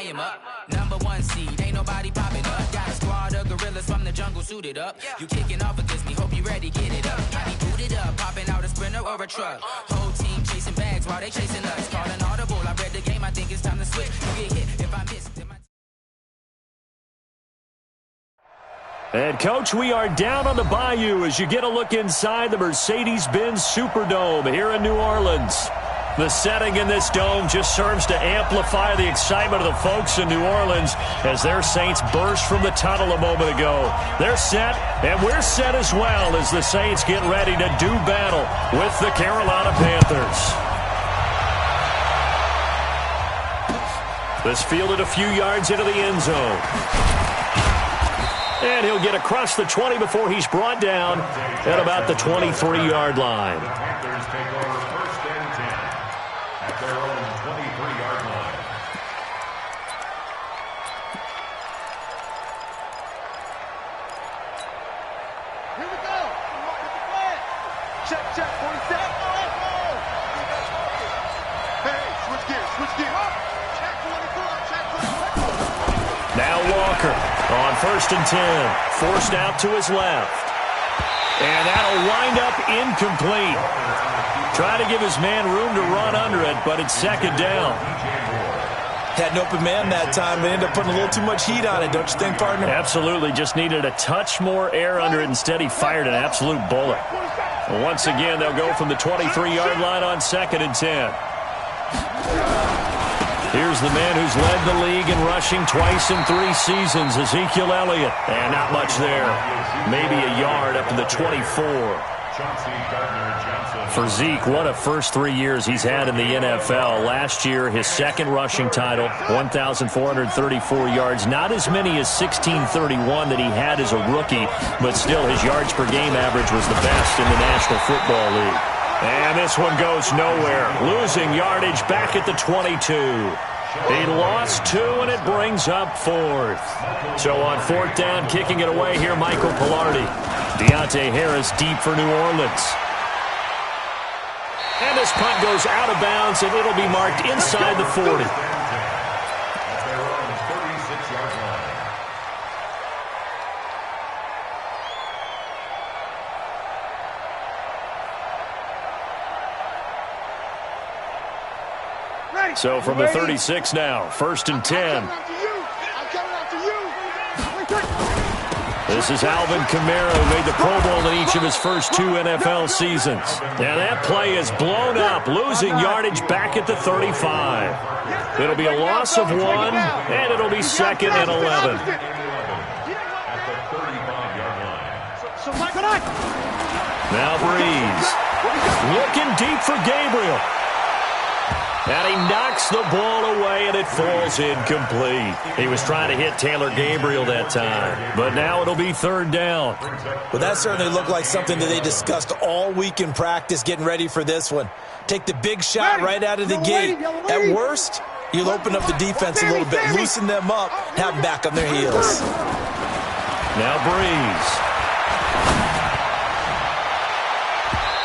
volume up. Number one seed, ain't nobody popping up. Got a squad of gorillas from the jungle suited up. You kicking off against me, hope you ready, get it up. Got me booted up, popping out a Sprinter or a truck. Whole team chasing bags while they chasing us. Calling audible, I read the game, I think it's time to switch. You get hit if I miss. And, Coach, we are down on the bayou as you get a look inside the Mercedes-Benz Superdome here in New Orleans. The setting in this dome just serves to amplify the excitement of the folks in New Orleans as their Saints burst from the tunnel a moment ago. They're set, and we're set as well as the Saints get ready to do battle with the Carolina Panthers. This fielded a few yards into the end zone. And he'll get across the 20 before he's brought down at about the 23-yard line. Panthers take over first and 10 at their own 23-yard line. Here we go. Check, check, 47. Hey, switch gears, switch gears. Check 24, check 24. Now Walker on first and 10, forced out to his left. And that'll wind up incomplete. Trying to give his man room to run under it, but it's second down. Had an open man that time, but ended up putting a little too much heat on it, don't you think, partner? Absolutely, just needed a touch more air under it. Instead, he fired an absolute bullet. Well, once again, they'll go from the 23-yard line on second and 10. Here's the man who's led the league in rushing twice in 3 seasons, Ezekiel Elliott. And not much there. Maybe a yard up to the 24. For Zeke, what a first 3 years he's had in the NFL. Last year, his second rushing title, 1,434 yards. Not as many as 1,631 that he had as a rookie, but still his yards per game average was the best in the National Football League. And this one goes nowhere. Losing yardage back at the 22. He lost 2, and it brings up 4th. So on 4th down, kicking it away here, Michael Pilardi. Deontay Harris deep for New Orleans. And this punt goes out of bounds, and it'll be marked inside the 40. So from the 36 now, first and 10. This is Alvin Kamara, who made the Pro Bowl in each of his first 2 NFL seasons. And that play is blown up, losing yardage back at the 35. It'll be a loss of 1, and it'll be second and 11. Now Breeze, looking deep for Gabriel. And he knocks the ball away, and it falls incomplete. He was trying to hit Taylor Gabriel that time. But now it'll be 3rd down. Well, that certainly looked like something that they discussed all week in practice getting ready for this one. Take the big shot right out of the gate. At worst, you'll open up the defense a little bit, loosen them up, have them back on their heels. Now Breeze.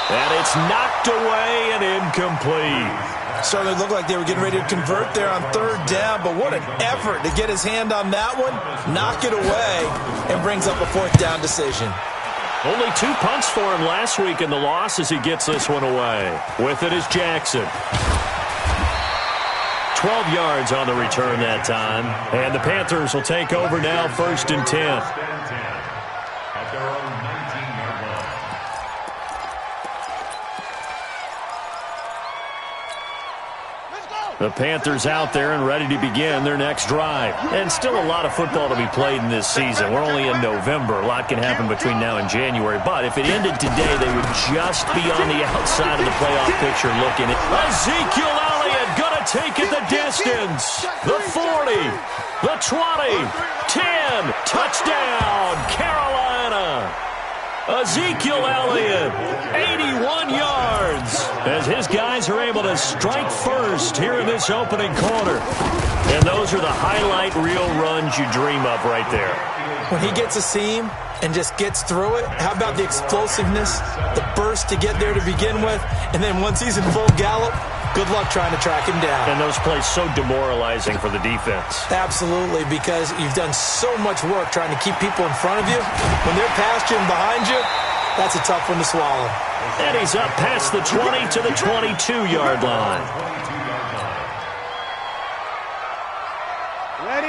And it's knocked away and incomplete. Certainly looked like they were getting ready to convert there on 3rd down, but what an effort to get his hand on that one, knock it away, and brings up a 4th down decision. Only 2 punts for him last week in the loss as he gets this one away. With it is Jackson. 12 yards on the return that time, and the Panthers will take over now, first and 10. At their own 19-yard line. The Panthers out there and ready to begin their next drive. And still a lot of football to be played in this season. We're only in November. A lot can happen between now and January. But if it ended today, they would just be on the outside of the playoff picture looking at Ezekiel Elliott going to take it the distance. The 40, the 20, 10, touchdown, Carolina. Ezekiel Elliott, 81 yards, as his guys are able to strike first here in this opening quarter. And those are the highlight reel runs you dream of right there. When he gets a seam, and just gets through it, how about the explosiveness, the burst to get there to begin with, and then once he's in full gallop, good luck trying to track him down. And those plays so demoralizing for the defense. Absolutely, because you've done so much work trying to keep people in front of you. When they're past you and behind you, that's a tough one to swallow. And he's up past the 20 to the 22-yard line.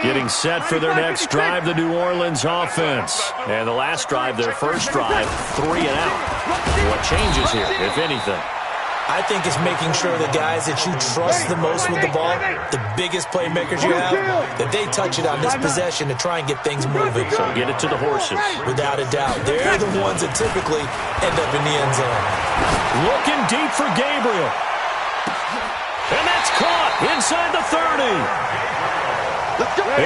Getting set for their next drive, the New Orleans offense. And the last drive, their first drive, 3 and out. What changes here, if anything? I think it's making sure the guys that you trust the most with the ball, the biggest playmakers you have, that they touch it on this possession to try and get things moving. So get it to the horses. Without a doubt. They're the ones that typically end up in the end zone. Looking deep for Gabriel. And that's caught inside the 30.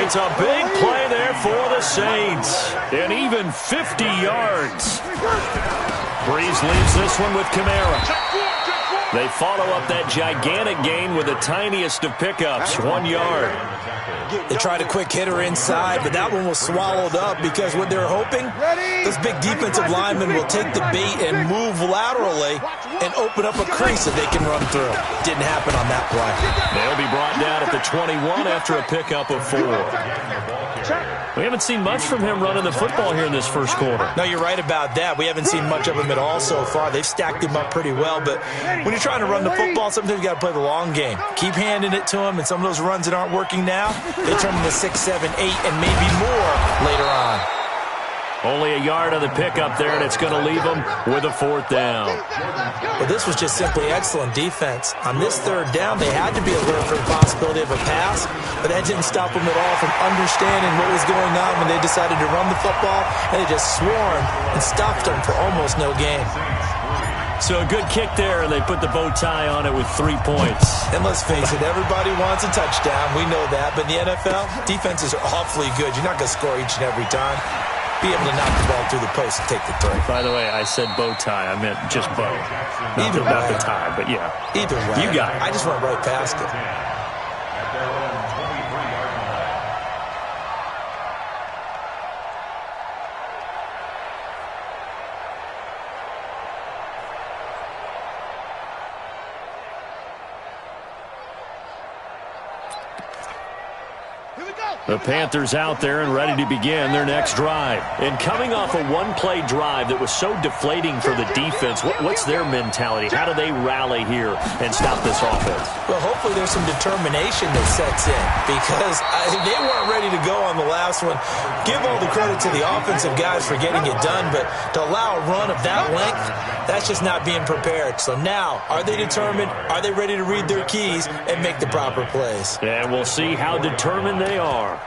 It's a big play there for the Saints. And even 50 yards. Breeze leaves this one with Kamara. They follow up that gigantic gain with the tiniest of pickups, 1 yard. They tried a quick hitter inside, but that one was swallowed up because what they're hoping, those big defensive linemen will take the bait and move laterally and open up a crease that they can run through. Didn't happen on that play. They'll be brought down at the 21 after a pickup of 4. We haven't seen much from him running the football here in this first quarter. No, you're right about that. We haven't seen much of him at all so far. They've stacked him up pretty well, but when you're trying to run the football, sometimes you got to play the long game. Keep handing it to him, and some of those runs that aren't working now, they turn into 6, 7, 8, and maybe more later on. Only a yard on the pickup there, and it's going to leave them with a 4th down. Well, this was just simply excellent defense. On this 3rd down, they had to be alert for the possibility of a pass, but that didn't stop them at all from understanding what was going on when they decided to run the football, and they just swarmed and stopped them for almost no gain. So a good kick there, and they put the bow tie on it with 3 points. And let's face it, everybody wants a touchdown. We know that. But in the NFL, defenses are awfully good. You're not going to score each and every time. Be able to knock the ball through the post and take the throw. By the way, I said bow tie. I meant just bow. Either way. Not the tie, but yeah. Either way. You got it. I just went right past it. The Panthers out there and ready to begin their next drive. And coming off a one-play drive that was so deflating for the defense, what's their mentality? How do they rally here and stop this offense? Well, hopefully there's some determination that sets in because they weren't ready to go on the last one. Give all the credit to the offensive guys for getting it done, but to allow a run of that length, that's just not being prepared. So now, are they determined? Are they ready to read their keys and make the proper plays? And we'll see how determined they are.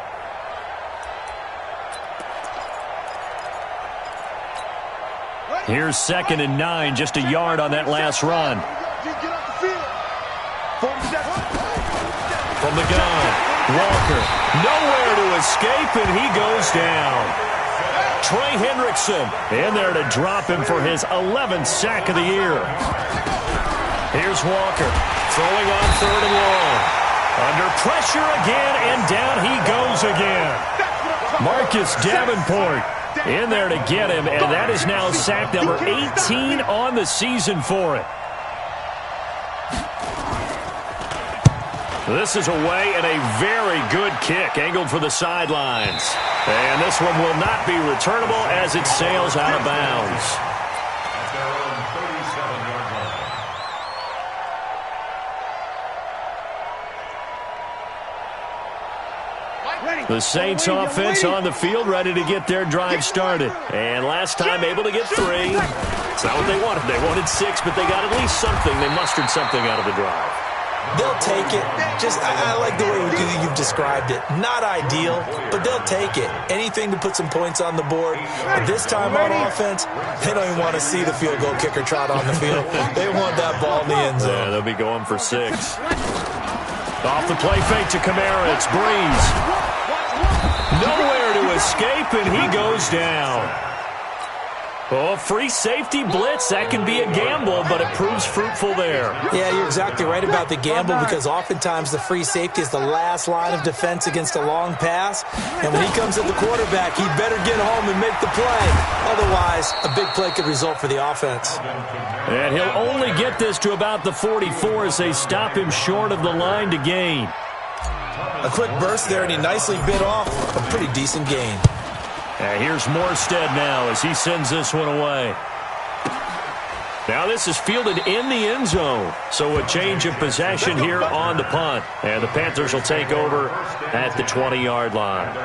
Here's 2nd and 9, just a yard on that last run. From the gun, Walker, nowhere to escape, and he goes down. Trey Hendrickson in there to drop him for his 11th sack of the year. Here's Walker, throwing on 3rd and long. Under pressure again, and down he goes again. Marcus Davenport in there to get him, and that is now sack number 18 on the season for it. This is away and a very good kick, angled for the sidelines. And this one will not be returnable as it sails out of bounds. The Saints offense on the field, ready to get their drive started. And last time able to get 3. It's not what they wanted. They wanted 6, but they got at least something. They mustered something out of the drive. They'll take it. I like the way you've described it. Not ideal, but they'll take it. Anything to put some points on the board. But this time on offense, they don't even want to see the field goal kicker trot on the field. They want that ball in the end zone. Yeah, they'll be going for 6. Off the play fake to Kamara. It's Breeze. Nowhere to escape, and he goes down. Oh, free safety blitz. That can be a gamble, but it proves fruitful there. Yeah, you're exactly right about the gamble because oftentimes the free safety is the last line of defense against a long pass. And when he comes at the quarterback, he better get home and make the play. Otherwise, a big play could result for the offense. And he'll only get this to about the 44 as they stop him short of the line to gain. A quick burst there, and he nicely bit off a pretty decent gain. And here's Morstead now as he sends this one away. Now this is fielded in the end zone. So a change of possession here on the punt. And the Panthers will take over at the 20-yard line.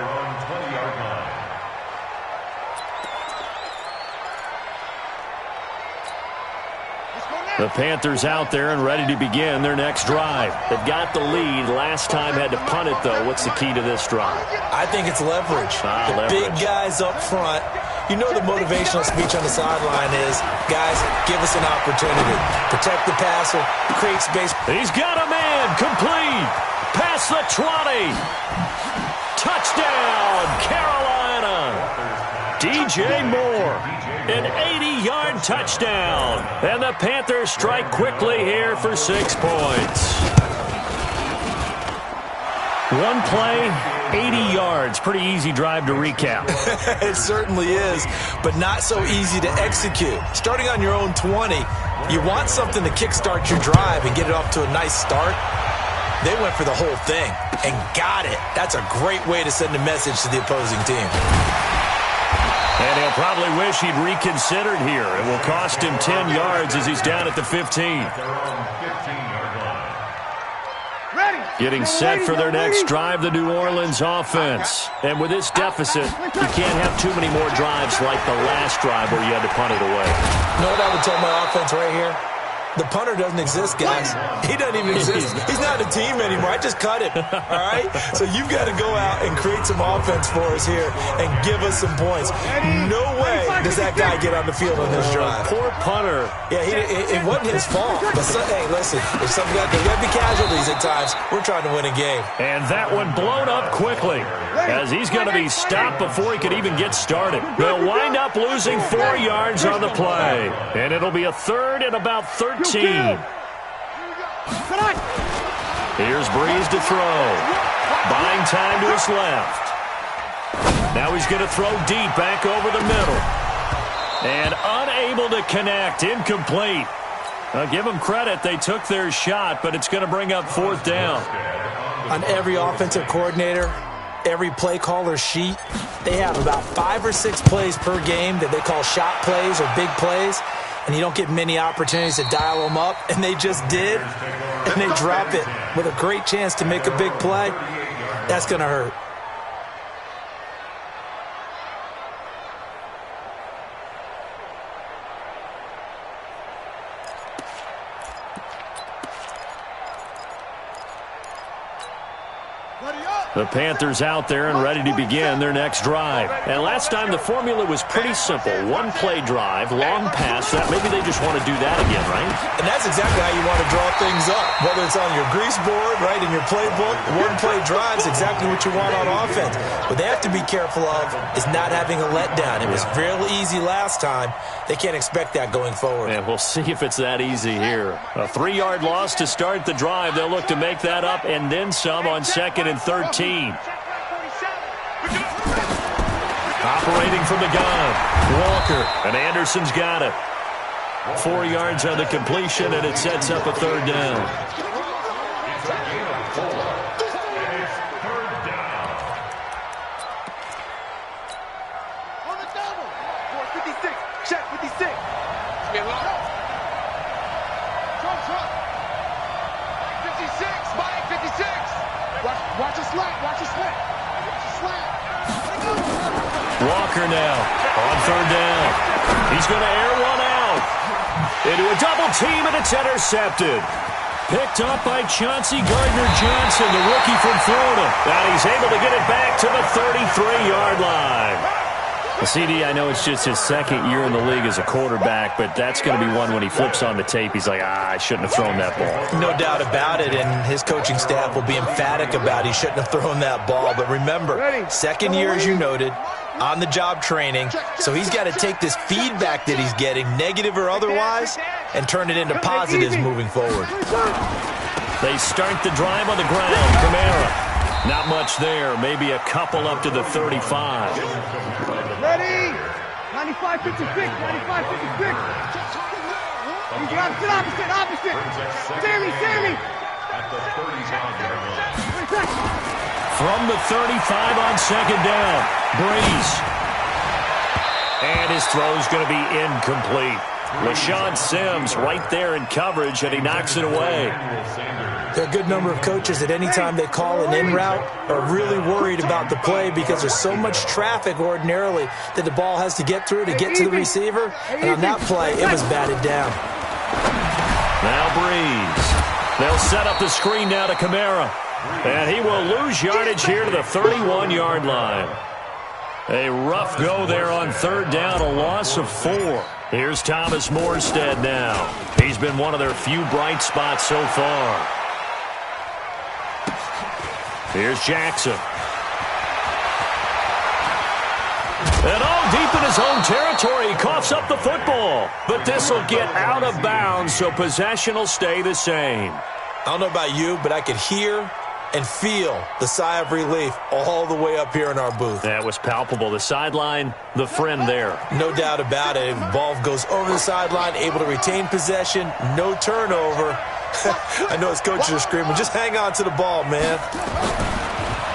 The Panthers out there and ready to begin their next drive. They've got the lead. Last time had to punt it, though. What's the key to this drive? I think it's leverage. The big guys up front. You know the motivational speech on the sideline is, guys, give us an opportunity. Protect the passer, create space. He's got a man. Complete. Past the 20. Touchdown, Carolina. DJ Moore. An 80-yard touchdown. And the Panthers strike quickly here for 6 points. One play, 80 yards. Pretty easy drive to recap. It certainly is, but not so easy to execute. Starting on your own 20, you want something to kickstart your drive and get it off to a nice start. They went for the whole thing and got it. That's a great way to send a message to the opposing team. And he'll probably wish he'd reconsidered here. It will cost him 10 yards as he's down at the 15. Getting set for their next drive, the New Orleans offense. And with this deficit, you can't have too many more drives like the last drive where you had to punt it away. You know what I would tell my offense right here? The punter doesn't exist, guys. He doesn't even exist. He's not a team anymore. I just cut him, all right? So you've got to go out and create some offense for us here and give us some points. No way does that guy get on the field on this drive. Poor punter. Yeah, it wasn't his fault. But, hey, listen, if something got to be casualties at times, we're trying to win a game. And that one blown up quickly as he's going to be stopped before he could even get started. They'll wind up losing 4 yards on the play. And it'll be a third and about 13. Here's Breeze to throw. Buying time to his left. Now he's going to throw deep back over the middle. And unable to connect. Incomplete. I'll give them credit. They took their shot, but it's going to bring up 4th down. On every offensive coordinator, every play caller sheet, they have about 5 or 6 plays per game that they call shot plays or big plays. And you don't get many opportunities to dial them up, and they just did, and they drop it with a great chance to make a big play. That's going to hurt. The Panthers out there and ready to begin their next drive. And last time the formula was pretty simple. 1-play drive, long pass. Maybe they just want to do that again, right? And that's exactly how you want to draw things up. Whether it's on your grease board, right, in your playbook, 1-play drive is exactly what you want on offense. What they have to be careful of is not having a letdown. It was real easy last time. They can't expect that going forward. And we'll see if it's that easy here. A 3-yard loss to start the drive. They'll look to make that up and then some on 2nd and 13. Operating from the gun, Walker, and Anderson's got it. 4 yards on the completion, and it sets up a 3rd down. On the double. 456. Check 56. Truck. 56. Buying 56. Watch a slant. Watch a slant. Walker now on 3rd down. He's going to air one out. Into a double team, and it's intercepted. Picked up by Chauncey Gardner-Johnson, the rookie from Florida. And he's able to get it back to the 33-yard line. CD, I know it's just his 2nd year in the league as a quarterback, but that's going to be one when he flips on the tape. He's like, I shouldn't have thrown that ball. No doubt about it, and his coaching staff will be emphatic about he shouldn't have thrown that ball. But remember, 2nd year, as you noted, on-the-job training, so he's got to take this feedback that he's getting, negative or otherwise, and turn it into positives moving forward. They start the drive on the ground. Kamara. Not much there. Maybe a couple up to the 35. Ready? 95-56, 95-56. Opposite. Sammy. From the 35 on second down. Breeze. And his throw's going to be incomplete. LaShawn Sims right there in coverage, and he knocks it away. There are a good number of coaches that any time they call an in route are really worried about the play because there's so much traffic ordinarily that the ball has to get through to get to the receiver. And on that play, it was batted down. Now Breeze. They'll set up the screen now to Kamara. And he will lose yardage here to the 31-yard line. A rough go there on third down, a loss of 4. Here's Thomas Morstead now. He's been one of their few bright spots so far. Here's Jackson. And all deep in his own territory, he coughs up the football. But this will get out of bounds, so possession will stay the same. I don't know about you, but I could hear and feel the sigh of relief all the way up here in our booth. That was palpable. The sideline, the friend there. No doubt about it. The ball goes over the sideline, able to retain possession, no turnover. I know his coaches are screaming, just hang on to the ball, man.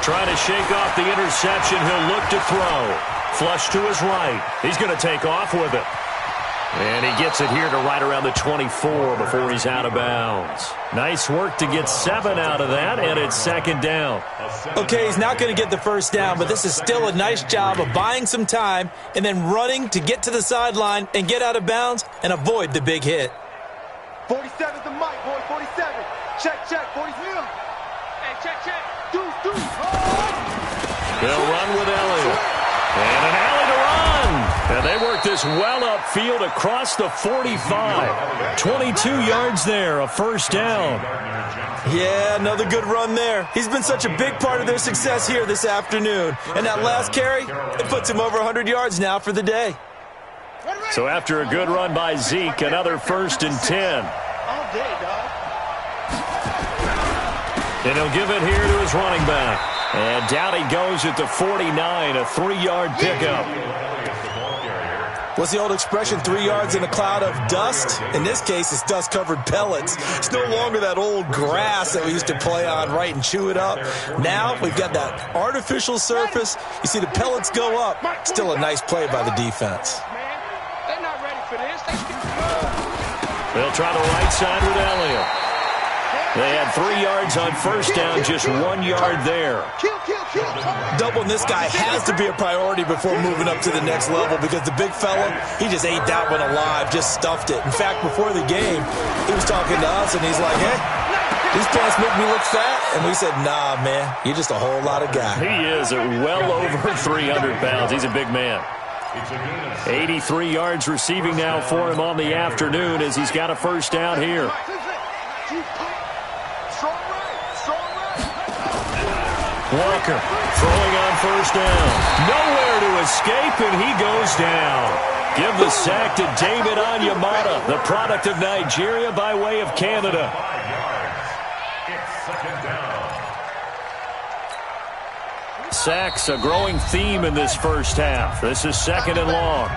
Trying to shake off the interception. He'll look to throw. Flush to his right. He's going to take off with it. And he gets it here to right around the 24 before he's out of bounds. Nice work to get 7 out of that, and it's second down. Okay, he's not going to get the first down, but this is still a nice job of buying some time and then running to get to the sideline and get out of bounds and avoid the big hit. 47's the mic, boy. 47. Check. 47. Hey, check. Deuce. They'll run with Elliott. And an alley to run. And they work this well upfield across the 45. 22 yards there, a first down. Yeah, another good run there. He's been such a big part of their success here this afternoon. And that last carry, it puts him over 100 yards now for the day. So after a good run by Zeke, another 1st and 10. All day, dog. And he'll give it here to his running back. And down he goes at the 49, a 3-yard pickup. What's the old expression, 3 yards in a cloud of dust? In this case, it's dust-covered pellets. It's no longer that old grass that we used to play on, right, and chew it up. Now we've got that artificial surface. You see the pellets go up. Still a nice play by the defense. They're not ready for this. They'll try the right side with Elliott. They had 3 yards on first down, just 1 yard there. Kill. Doubling this guy has to be a priority before moving up to the next level because the big fella, he just ate that one alive, just stuffed it. In fact, before the game, he was talking to us, and he's like, hey, these pants make me look fat. And we said, nah, man, you're just a whole lot of guy. He is at well over 300 pounds. He's a big man. 83 yards receiving now for him on the afternoon as he's got a first down here. Walker throwing on first down. Nowhere to escape, and he goes down. Give the sack to David Onyemata, the product of Nigeria by way of Canada. 5 yards. It's second down. Sacks, a growing theme in this first half. This is second and long.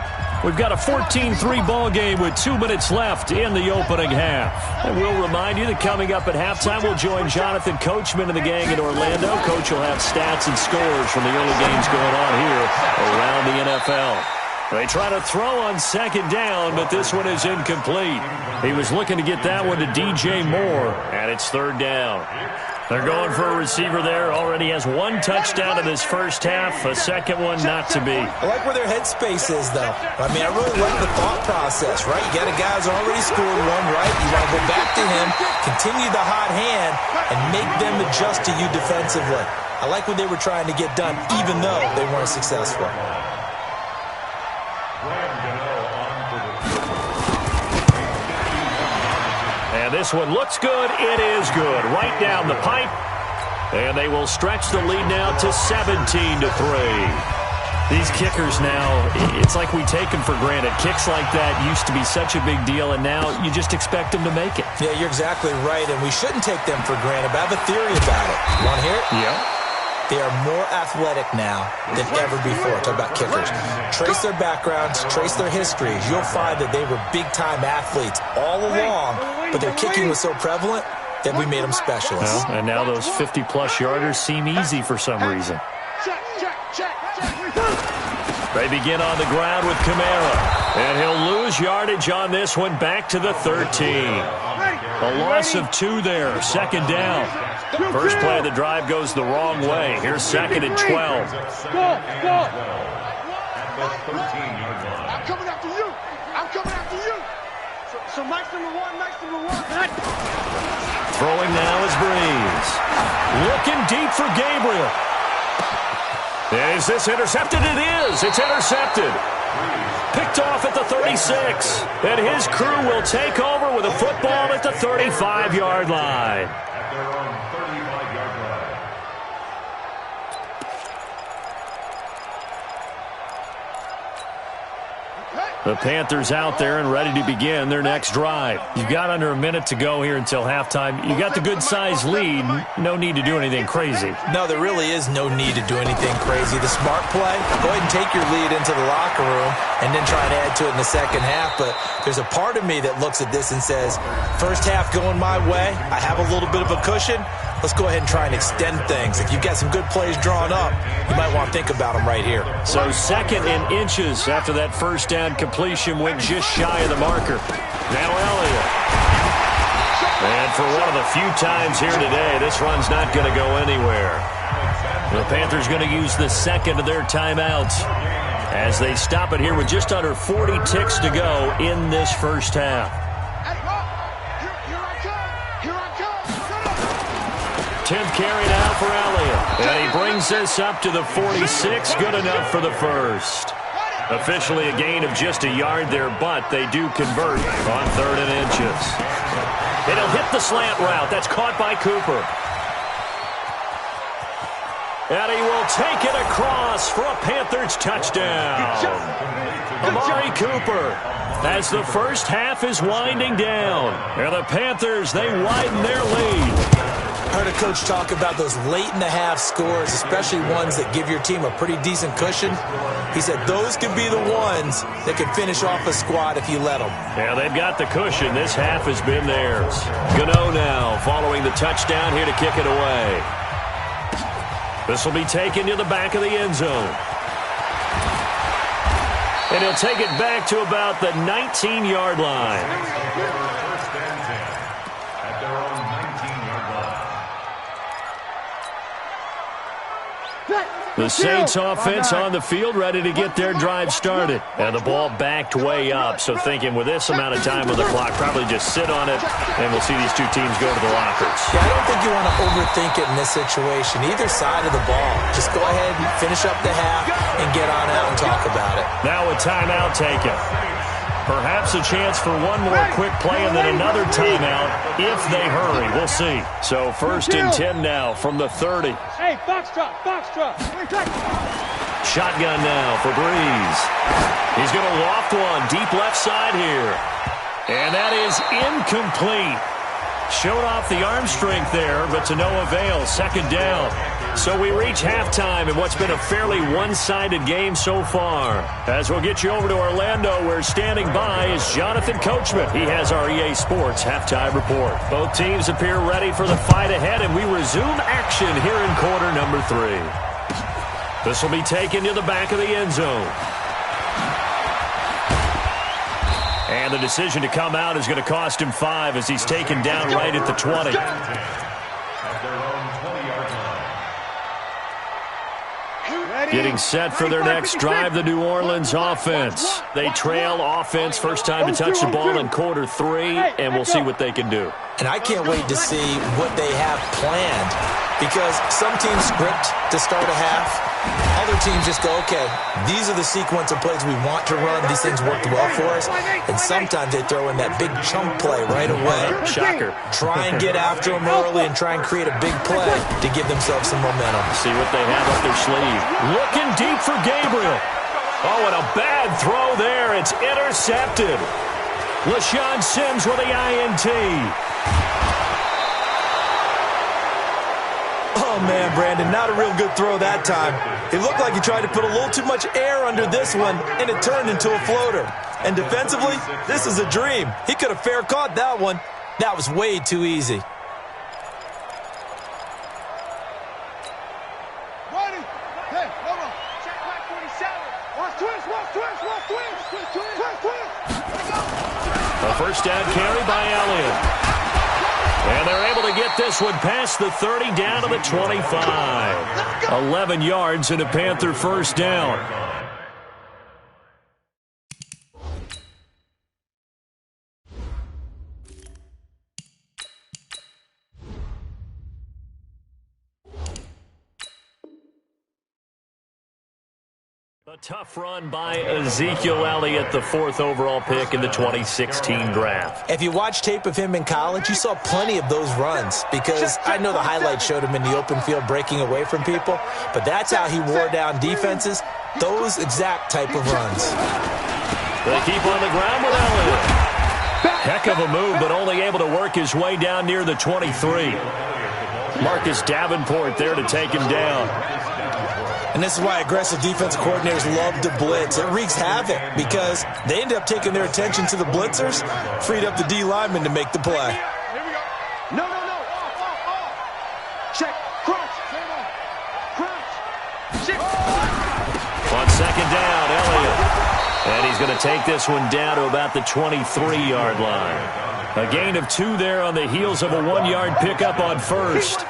We've got a 14-3 ball game with 2 minutes left in the opening half. And we'll remind you that coming up at halftime, we'll join Jonathan Coachman and the gang in Orlando. Coach will have stats and scores from the early games going on here around the NFL. They try to throw on second down, but this one is incomplete. He was looking to get that one to DJ Moore, and it's third down. They're going for a receiver there. Already has 1 touchdown in this first half. A second one not to be. I like where their headspace is, though. I mean, I really like the thought process, right? You got a guy who's already scored one, right? You want to go back to him, continue the hot hand, and make them adjust to you defensively. I like what they were trying to get done, even though they weren't successful. And this one looks good. It is good. Right down the pipe. And they will stretch the lead now to 17-3. These kickers now, it's like we take them for granted. Kicks like that used to be such a big deal, and now you just expect them to make it. Yeah, you're exactly right, and we shouldn't take them for granted, but I have a theory about it. You want to hear it? Yeah. They are more athletic now than ever before. Talk about kickers. Trace their backgrounds, trace their histories. You'll find that they were big-time athletes all along, but their kicking was so prevalent that we made them specialists. Well, and now those 50-plus yarders seem easy for some reason. They begin on the ground with Kamara, and he'll lose yardage on this one back to the 13. A loss of 2 there, second down. First play of the drive goes the wrong way. Here's second and 12. Go. I'm coming after you. I'm coming after you. So Mike's number one. Throwing now is Breeze. Looking deep for Gabriel. Is this intercepted? It is. It's intercepted. Picked off at the 36. And his crew will take over with a football at the 35-yard line. At their own 35-yard line. The Panthers out there and ready to begin their next drive. You've got under a minute to go here until halftime. You got the good-sized lead. No need to do anything crazy. No, there really is no need to do anything crazy. The smart play, go ahead and take your lead into the locker room and then try and add to it in the second half. But there's a part of me that looks at this and says, first half going my way, I have a little bit of a cushion. Let's go ahead and try and extend things. If you've got some good plays drawn up, you might want to think about them right here. So second and inches after that first down completion went just shy of the marker. Now Elliott. And for one of the few times here today, this run's not going to go anywhere. The Panthers going to use the second of their timeouts as they stop it here with just under 40 ticks to go in this first half. 10th carry now for Elliott. And he brings this up to the 46. Good enough for the first. Officially a gain of just a yard there, but they do convert on 3rd and inches. And he'll hit the slant route. That's caught by Cooper. And he will take it across for a Panthers touchdown. Amari Cooper, as the first half is winding down. And the Panthers, they widen their lead. I heard a coach talk about those late-in-the-half scores, especially ones that give your team a pretty decent cushion. He said those could be the ones that could finish off a squad if you let them. Yeah, they've got the cushion. This half has been theirs. Gano now following the touchdown here to kick it away. This will be taken to the back of the end zone. And he'll take it back to about the 19-yard line. First and 10 at their own 19-yard line. The Saints offense on the field, ready to get their drive started. And the ball backed way up, so thinking with this amount of time on the clock, probably just sit on it, and we'll see these two teams go to the lockers. Yeah, I don't think you want to overthink it in this situation. Either side of the ball. Just go ahead and finish up the half and get on out and talk about it. Now a timeout taken. Perhaps a chance for one more quick play and then another timeout if they hurry. We'll see. So 1st and 10 now from the 30. Hey, box drop. Shotgun now for Breeze. He's going to loft one deep left side here. And that is incomplete. Showed off the arm strength there, but to no avail. Second down. So we reach halftime in what's been a fairly one-sided game so far. As we'll get you over to Orlando, where standing by is Jonathan Coachman. He has our EA Sports halftime report. Both teams appear ready for the fight ahead, and we resume action here in quarter number 3. This will be taken to the back of the end zone. And the decision to come out is going to cost him 5 as he's taken down right at the 20. At their own 20-yard line. Getting set for their next drive, the New Orleans offense. They trail offense, first time to touch the ball in quarter 3, and we'll see what they can do. And I can't wait to see what they have planned, because some teams script to start a half, Other teams just go, okay, these are the sequence of plays we want to run. These things worked well for us. And sometimes they throw in that big chunk play right away. Shocker. Try and get after them early and try and create a big play to give themselves some momentum. See what they have up their sleeve. Looking deep for Gabriel. Oh, and a bad throw there. It's intercepted. LaShawn Sims with the INT. Oh, man, Brandon, not a real good throw that time. It looked like he tried to put a little too much air under this one, and it turned into a floater. And defensively, this is a dream. He could have fair caught that one. That was way too easy. A first down carry by Elliott. And they're able to get this one past the 30 down to the 25. 11 yards and a Panther first down. A tough run by Ezekiel Elliott, the 4th overall pick in the 2016 draft. If you watch tape of him in college, you saw plenty of those runs because I know the highlights showed him in the open field breaking away from people, but that's how he wore down defenses, those exact type of runs. They keep on the ground with Elliott. Heck of a move, but only able to work his way down near the 23. Marcus Davenport there to take him down. And this is why aggressive defense coordinators love to blitz. It wreaks havoc because they end up taking their attention to the blitzers, freed up the D lineman to make the play. Here we go. No. Off. Check. Crunch. Check. On second down, Elliott. And he's going to take this one down to about the 23-yard line. A gain of 2 there on the heels of a 1-yard pickup on first.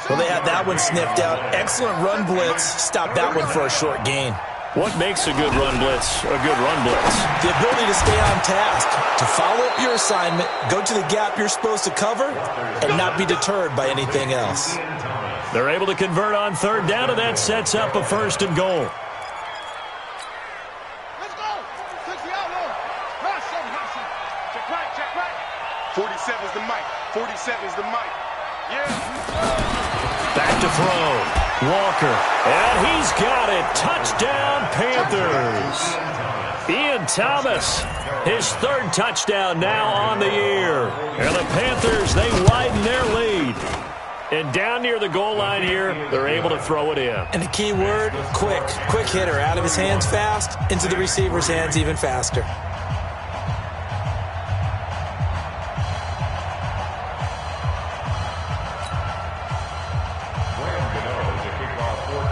Well, they had that one sniffed out. Excellent run blitz. Stop that one for a short gain. What makes a good run blitz a good run blitz? The ability to stay on task, to follow up your assignment, go to the gap you're supposed to cover, and not be deterred by anything else. They're able to convert on third down, and that sets up a 1st and goal. Let's go. 60 out low. Check right. 47 is the mic. 47 is the mic. Yeah. Back to throw. Walker. And he's got it. Touchdown, Panthers. Ian Thomas, his 3rd touchdown now on the year. And the Panthers, they widen their lead. And down near the goal line here, they're able to throw it in. And the key word, quick. Quick hitter. Out of his hands fast, into the receiver's hands even faster.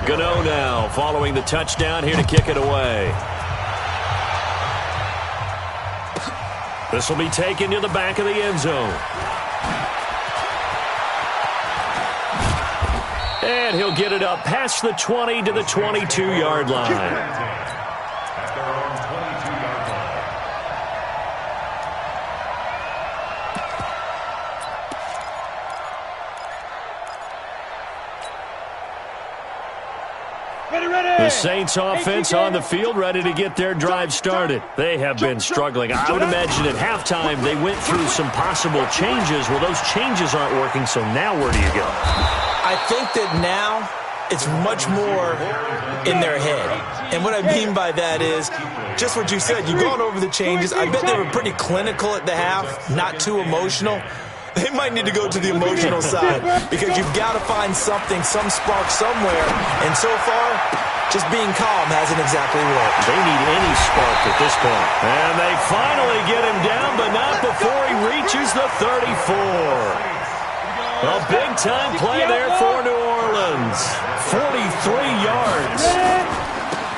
Gano now following the touchdown here to kick it away. This will be taken to the back of the end zone. And he'll get it up past the 20 to the 22-yard line. The Saints offense on the field ready to get their drive started. They have been struggling. I would imagine at halftime they went through some possible changes. Well, those changes aren't working, so now where do you go? I think that now it's much more in their head. And what I mean by that is just what you said. You've gone over the changes. I bet they were pretty clinical at the half, not too emotional. They might need to go to the emotional side because you've got to find something, some spark somewhere. And so far, just being calm hasn't exactly worked. They need any spark at this point. And they finally get him down, but not before he reaches the 34. A big-time play there for New Orleans. 43 yards.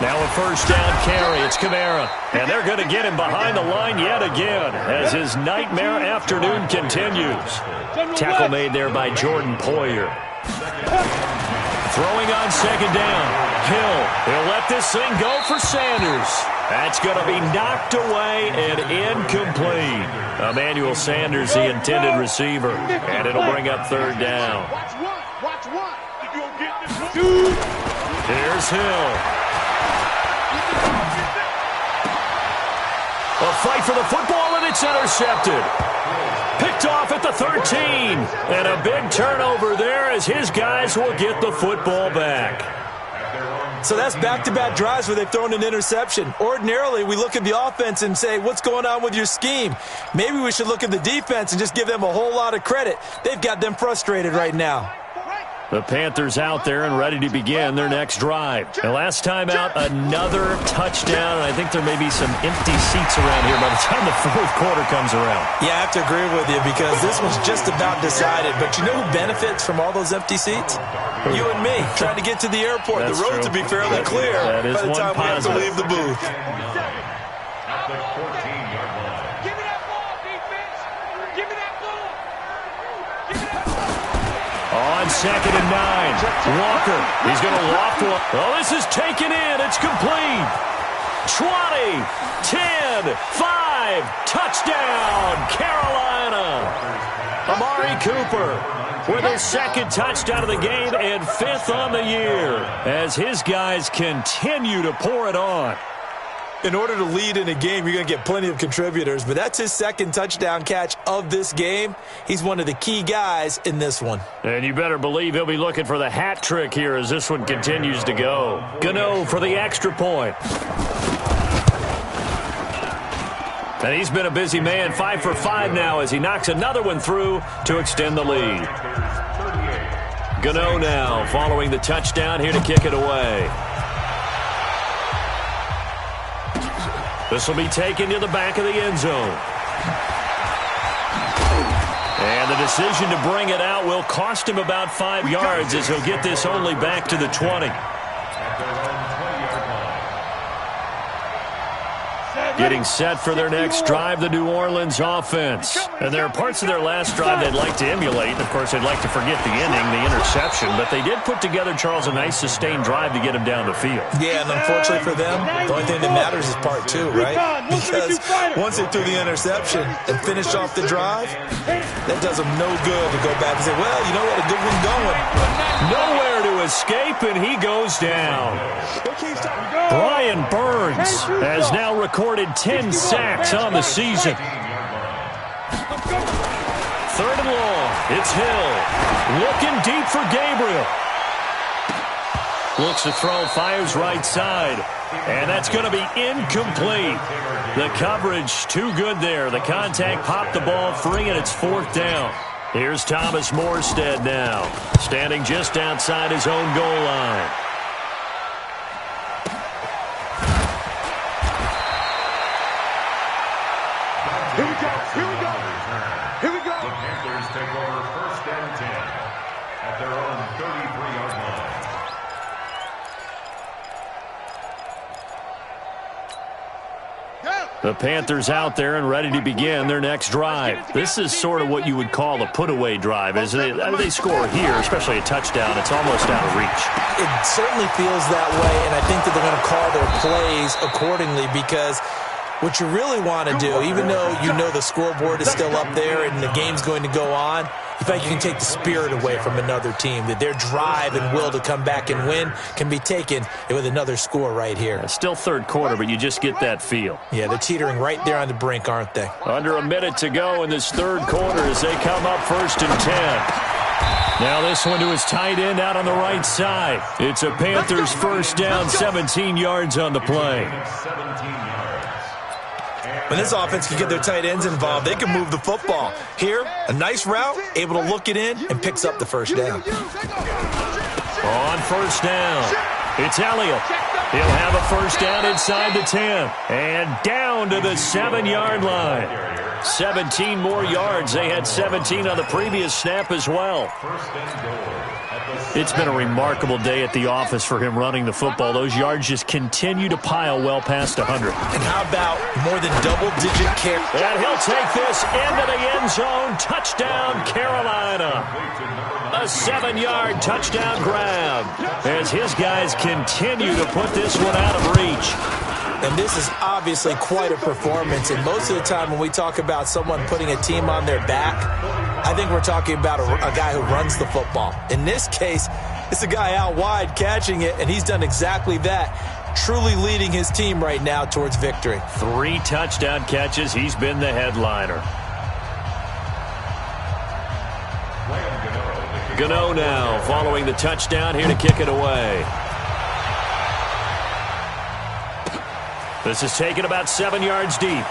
Now a first down carry. It's Kamara. And they're going to get him behind the line yet again as his nightmare afternoon continues. Tackle made there by Jordan Poyer. Throwing on second down. Hill. He'll let this thing go for Sanders. That's going to be knocked away and incomplete. Emmanuel Sanders, the intended receiver. And it'll bring up third down. Watch one. You're going to get this one. Here's Hill. A fight for the football, and it's intercepted. Picked off at the 13. And a big turnover there as his guys will get the football back. So that's back-to-back drives where they've thrown an interception. Ordinarily, we look at the offense and say, what's going on with your scheme? Maybe we should look at the defense and just give them a whole lot of credit. They've got them frustrated right now. The Panthers out there and ready to begin their next drive. And last time out, another touchdown. And I think there may be some empty seats around here by the time the fourth quarter comes around. Yeah, I have to agree with you because this one's just about decided. But you know who benefits from all those empty seats? You and me, trying to get to the airport. That's the roads true. will be fairly clear that is by the time positive. we have to leave the booth. At the 14-yard line. Give me that ball, defense. Give me that ball. Give me that ball. On 2nd and 9, Walker. He's going to loft one. Oh, this is taken in. It's complete. 20, 10, 5, touchdown, Carolina. Amari Cooper with his second touchdown of the game and 5th on the year as his guys continue to pour it on. In order to lead in a game, you're going to get plenty of contributors, but that's his second touchdown catch of this game. He's one of the key guys in this one. And you better believe he'll be looking for the hat trick here as this one continues to go. Gano for the extra point. And he's been a busy man, 5 for 5 now as he knocks another one through to extend the lead. Gano now following the touchdown here to kick it away. This will be taken to the back of the end zone. And the decision to bring it out will cost him about 5 yards as he'll get this only back to the 20. Getting set for their next drive, the New Orleans offense. And there are parts of their last drive they'd like to emulate. Of course, they'd like to forget the ending, the interception. But they did put together, Charles, a nice sustained drive to get him down the field. Yeah, and unfortunately for them, the only thing that matters is part 2, right? Because once they threw the interception and finished off the drive, that does them no good to go back and say, well, you know what, a good one going. Nowhere to escape, and he goes down. Brian Burns has now recorded 10 sacks on the season. 3rd and long. It's Hill. Looking deep for Gabriel. Looks to throw, fires right side. And that's going to be incomplete. The coverage too good there. The contact popped the ball free, and it's 4th down. Here's Thomas Morstead now, standing just outside his own goal line. Here we go. Here we go. Here we go. The Panthers take over 1st and 10 at their own 33-yard line. The Panthers out there and ready to begin their next drive. This is sort of what you would call a put-away drive. As they score here, especially a touchdown, it's almost out of reach. It certainly feels that way, and I think that they're going to call their plays accordingly because what you really want to do, even though you know the scoreboard is still up there and the game's going to go on, you feel like you can take the spirit away from another team, that their drive and will to come back and win can be taken with another score right here. It's still 3rd quarter, but you just get that feel. Yeah, they're teetering right there on the brink, aren't they? Under a minute to go in this 3rd quarter as they come up 1st and 10. Now this one to his tight end out on the right side. It's a Panthers 1st down, 17 yards on the play. 17 yards. When this offense can get their tight ends involved, they can move the football. Here, a nice route, able to look it in, and picks up the 1st down. On 1st down, it's Elliott. He'll have a 1st down inside the 10. And down to the 7-yard line. 17 more yards. They had 17 on the previous snap as well. It's been a remarkable day at the office for him running the football. Those yards just continue to pile well past 100. And how about more than double-digit carries? And he'll take this into the end zone. Touchdown, Carolina. A 7-yard touchdown grab as his guys continue to put this one out of reach. And this is obviously quite a performance. And most of the time when we talk about someone putting a team on their back, I think we're talking about a guy who runs the football. In this case, It's a guy out wide catching it, and he's done exactly that. Truly leading his team right now towards victory. 3 touchdown catches. He's been the headliner. Gano now following the touchdown here to kick it away. This is taken about 7 yards deep.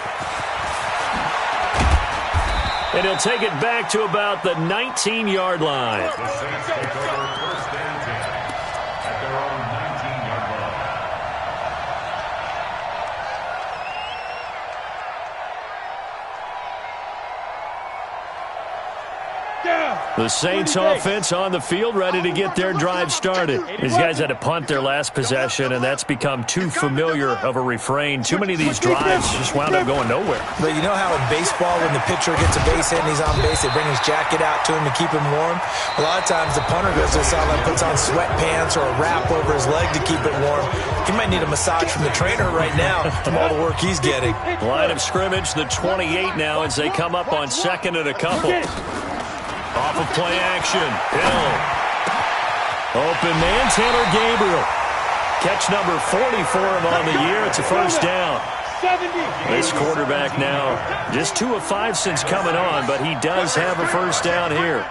And he'll take it back to about the 19-yard line. The Saints take over 1st and 10 at their own 19-yard line. The Saints offense on the field, ready to get their drive started. These guys had to punt their last possession, and that's become too familiar of a refrain. Too many of these drives just wound up going nowhere. But you know how in baseball, when the pitcher gets a base hit and he's on base, they bring his jacket out to him to keep him warm? A lot of times the punter goes to the sideline, puts on sweatpants or a wrap over his leg to keep it warm. He might need a massage from the trainer right now from all the work he's getting. Line of scrimmage, the 28 now as they come up on 2nd and a couple. Off of play action. Hill. Open man, Taylor Gabriel. Catch number 40 for him on the year. It's a 1st down. This quarterback now just 2 of 5 since coming on, but he does have a 1st down here.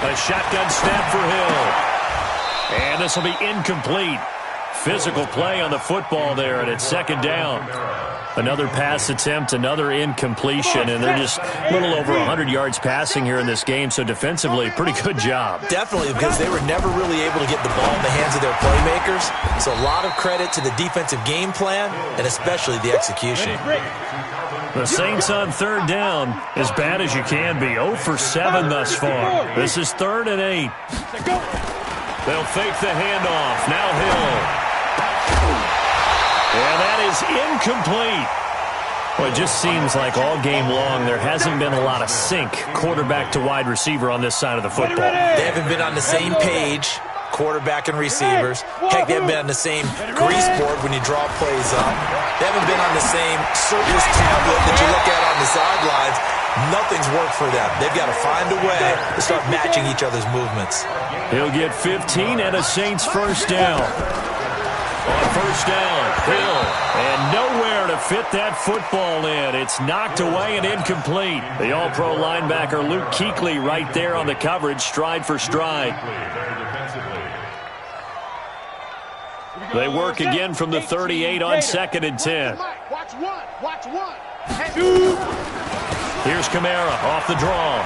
A shotgun snap for Hill. And this will be incomplete. Physical play on the football there, and it's 2nd down. Another pass attempt, another incompletion, and they're just a little over 100 yards passing here in this game, so defensively, pretty good job. Definitely, because they were never really able to get the ball in the hands of their playmakers. So a lot of credit to the defensive game plan, and especially the execution. The Saints on 3rd down, as bad as you can be. 0 for 7 thus far. This is 3rd and 8. They'll fake the handoff. Now Hill. And that is incomplete. Well, it just seems like all game long there hasn't been a lot of sync quarterback to wide receiver on this side of the football. They haven't been on the same page, quarterback and receivers. Heck, they haven't been on the same grease board when you draw plays up. They haven't been on the same surface tablet that you look at on the sidelines. Nothing's worked for them. They've got to find a way to start matching each other's movements. He'll get 15 and a Saints 1st down. On 1st down, Hill, and nowhere to fit that football in. It's knocked away and incomplete. The all-pro linebacker Luke Kuechly right there on the coverage, stride for stride. They work again from the 38 on 2nd and 10. Watch one. Here's Kamara off the draw.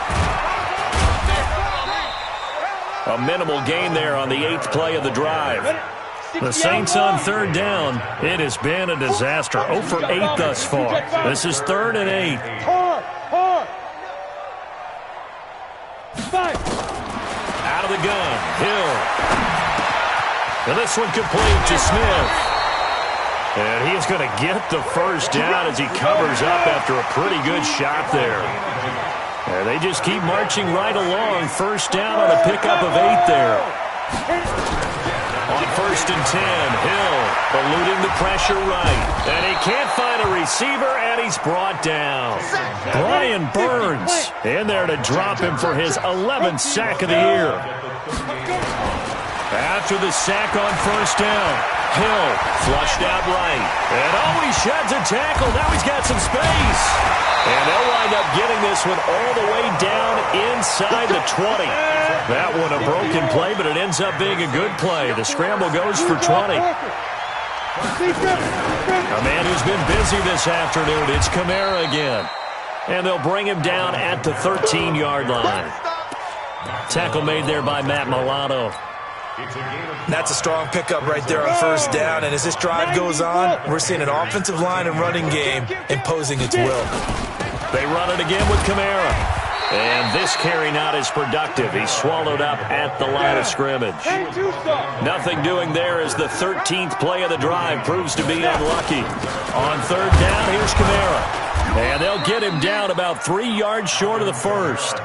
A minimal gain there on the 8th play of the drive. The Saints on 3rd down. It has been a disaster. 0 for 8 thus far. This is 3rd and 8. Out of the gun. Hill. And this one complete to Smith. And he is going to get the 1st down as he covers up after a pretty good shot there. And they just keep marching right along. 1st down on a pickup of 8 there. On 1st and 10, Hill eluding the pressure right. And he can't find a receiver, and he's brought down. Brian Burns in there to drop him for his 11th sack of the year. After the sack on 1st down, Hill flushed out right. And he sheds a tackle. Now he's got some space. And they'll wind up getting this one all the way down inside the 20. That one a broken play, but it ends up being a good play. The scramble goes for 20. A man who's been busy this afternoon, it's Kamara again. And they'll bring him down at the 13-yard line. Tackle made there by Matt Milano. That's a strong pickup right there on 1st down, and as this drive goes on, we're seeing an offensive line and running game imposing its will. They run it again with Kamara. And this carry not as productive. He's swallowed up at the line of scrimmage. Nothing doing there as the 13th play of the drive proves to be unlucky. On 3rd down, here's Kamara. And they'll get him down about 3 yards short of the 1st.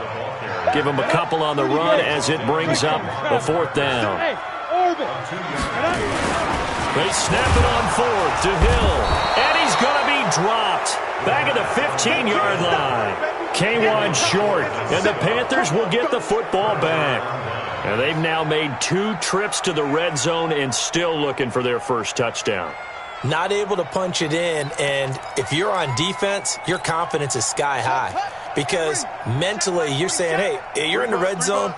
Give him a couple on the run as it brings up the 4th down. They snap it on 4th to Hill. And he's going to be dropped back at the 15-yard line. cavemann short, and the Panthers will get the football back. And they've now made 2 trips to the red zone and still looking for their first touchdown. Not able to punch it in, and if you're on defense, your confidence is sky high. Because mentally, you're saying, hey, you're in the red zone.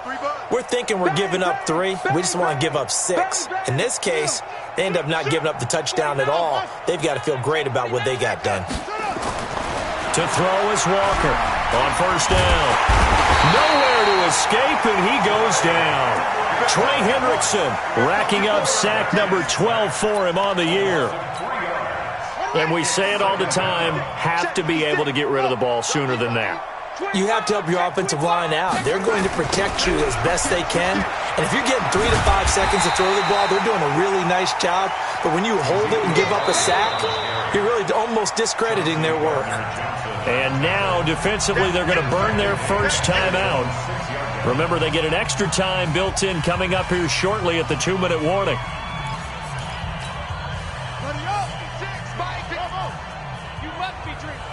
We're thinking we're giving up 3. We just want to give up 6. In this case, they end up not giving up the touchdown at all. They've got to feel great about what they got done. To throw is Walker on first down. Nowhere to escape, and he goes down. Trey Hendrickson racking up sack number 12 for him on the year. And we say it all the time, have to be able to get rid of the ball sooner than that. You have to help your offensive line out. They're going to protect you as best they can. And if you're getting 3 to 5 seconds to throw the ball, they're doing a really nice job. But when you hold it and give up a sack, you're really almost discrediting their work. And now, defensively, they're going to burn their first timeout. Remember, they get an extra time built in coming up here shortly at the 2-minute warning. You must be dreaming.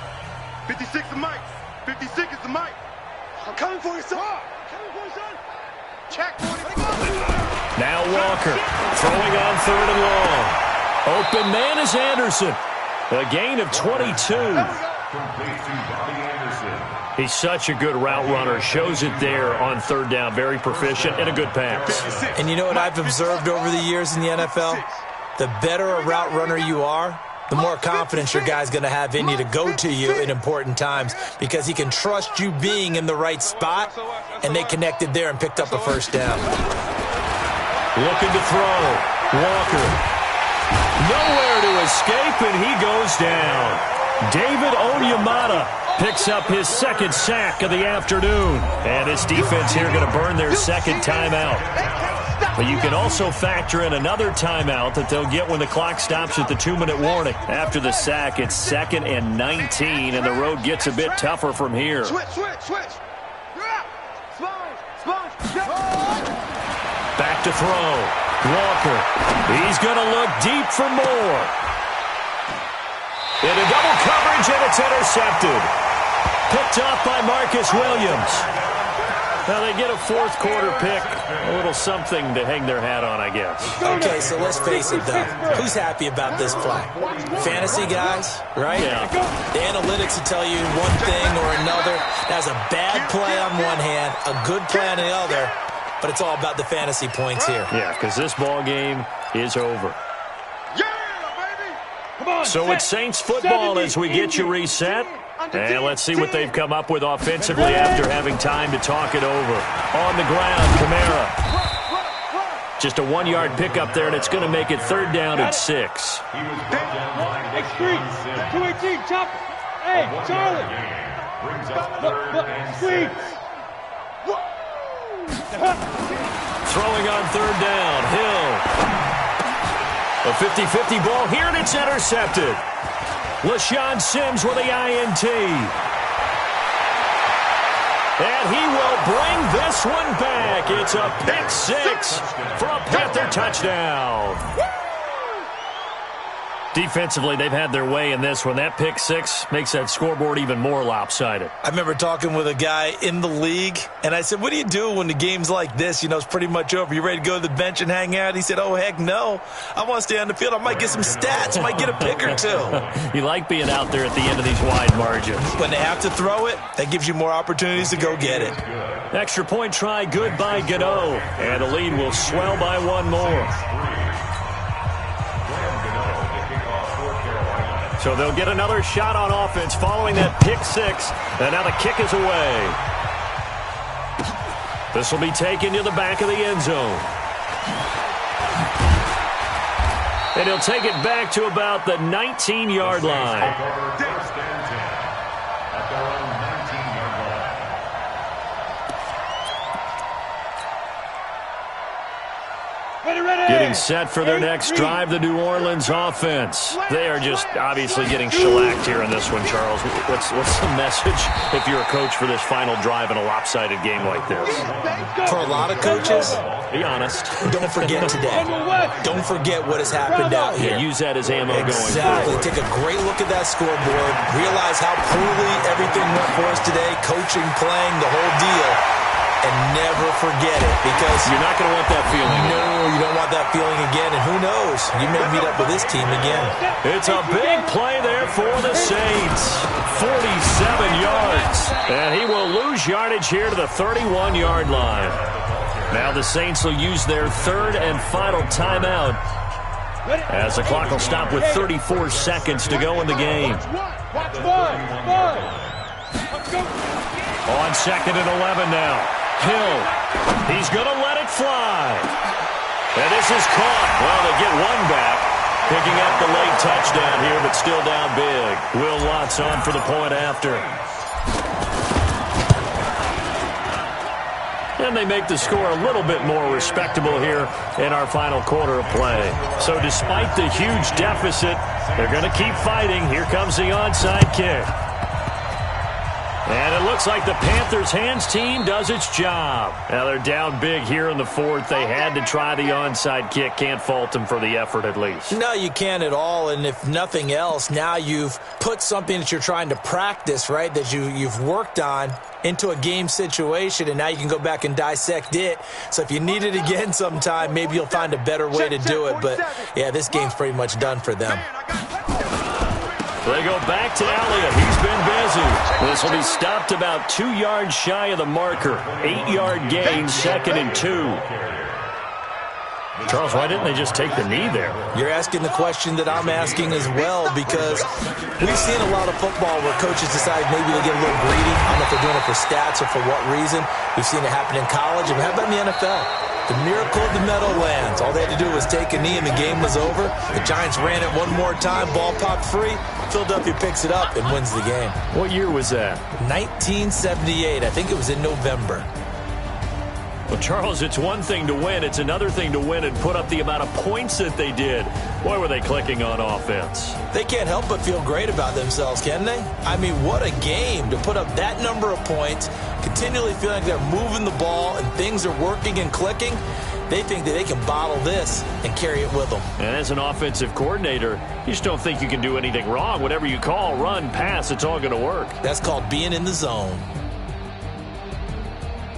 56 the mic. 56 is the mic. I'm coming for you, son. Coming for you, son. Check. Now Walker throwing on 3rd and long. Open man is Anderson. A gain of 22. He's such a good route runner. Shows it there on 3rd down. Very proficient and a good pass. And you know what I've observed over the years in the NFL? The better a route runner you are, the more confidence your guy's going to have in you to go to you in important times because he can trust you being in the right spot, and they connected there and picked up a first down. Looking to throw. Walker. Nowhere to escape, and he goes down. David Onyemata picks up his 2nd sack of the afternoon. And this defense here going to burn their 2nd timeout. But you can also factor in another timeout that they'll get when the clock stops at the 2-minute warning. After the sack, it's 2nd and 19, and the road gets a bit tougher from here. Back to throw. Walker. He's going to look deep for more. Into double coverage, and it's intercepted. Picked off by Marcus Williams. Now they get a 4th quarter pick. A little something to hang their hat on, I guess. Okay, so let's face it, though. Who's happy about this play? Fantasy guys, right? Yeah. The analytics will tell you one thing or another. That's a bad play on one hand, a good play on the other, but it's all about the fantasy points here. Yeah, because this ball game is over. So it's Saints football as we get you reset. And let's see what they've come up with offensively after having time to talk it over. On the ground, Kamara. Just a 1-yard pickup there, and it's going to make it 3rd down and 6. Hey, Street, 218, chop. Hey, Charlie. Street. Throwing on 3rd down, Hill. A 50-50 ball here, and it's intercepted. LaShawn Sims with the INT. And he will bring this one back. It's a pick 6 for a Panther touchdown. Defensively, they've had their way in this one. That pick 6 makes that scoreboard even more lopsided. I remember talking with a guy in the league, and I said, what do you do when the game's like this? You know, it's pretty much over. You ready to go to the bench and hang out? He said, oh, heck no. I want to stay on the field. I might get some stats. Might get a pick or 2. You like being out there at the end of these wide margins. When they have to throw it, that gives you more opportunities to go get it. Extra point try good by Gano. And the lead will swell by 1 more. So they'll get another shot on offense following that pick 6. And now the kick is away. This will be taken to the back of the end zone. And he'll take it back to about the 19-yard line. Getting set for their next drive, the New Orleans offense. They are just obviously getting shellacked here in this one, Charles. What's the message if you're a coach for this final drive in a lopsided game like this? For a lot of coaches, be honest. Don't forget today. Don't forget what has happened out here. Yeah, use that as ammo going forward. Exactly. Take a great look at that scoreboard. Realize how poorly everything went for us today. Coaching, playing, the whole deal. And never forget it, because you're not going to want that feeling. No, you don't want that feeling again. And who knows? You may meet up with this team again. It's a big play there for the Saints. 47 yards. And he will lose yardage here to the 31-yard line. Now the Saints will use their third and final timeout, as the clock will stop with 34 seconds to go in the game. On 2nd and 11 now. Hill, he's going to let it fly. And this is caught. Well, they get one back. Picking up the late touchdown here, but still down big. Will Lutz on for the point after. And they make the score a little bit more respectable here in our final quarter of play. So despite the huge deficit, they're going to keep fighting. Here comes the onside kick. And it looks like the Panthers' hands team does its job. Now they're down big here in the fourth. They had to try the onside kick. Can't fault them for the effort at least. No, you can't at all. And if nothing else, now you've put something that you're trying to practice, right, that you've worked on into a game situation, and now you can go back and dissect it. So if you need it again sometime, maybe you'll find a better way to do it. But, yeah, this game's pretty much done for them. They go back to Elliott. He's been busy. This will be stopped about 2 yards shy of the marker. 8-yard gain, 2nd and 2. Charles, why didn't they just take the knee there? You're asking the question that I'm asking as well, because we've seen a lot of football where coaches decide maybe they get a little greedy. I don't know if they're doing it for stats or for what reason. We've seen it happen in college. And how about in the NFL? The miracle of the Meadowlands. All they had to do was take a knee and the game was over. The Giants ran it one more time. Ball popped free. Philadelphia picks it up and wins the game. What year was that? 1978. I think it was in November. Well, Charles, it's one thing to win. It's another thing to win and put up the amount of points that they did. Boy, were they clicking on offense. They can't help but feel great about themselves, can they? I mean, what a game to put up that number of points, continually feeling like they're moving the ball and things are working and clicking. They think that they can bottle this and carry it with them. And as an offensive coordinator, you just don't think you can do anything wrong. Whatever you call, run, pass, it's all going to work. That's called being in the zone.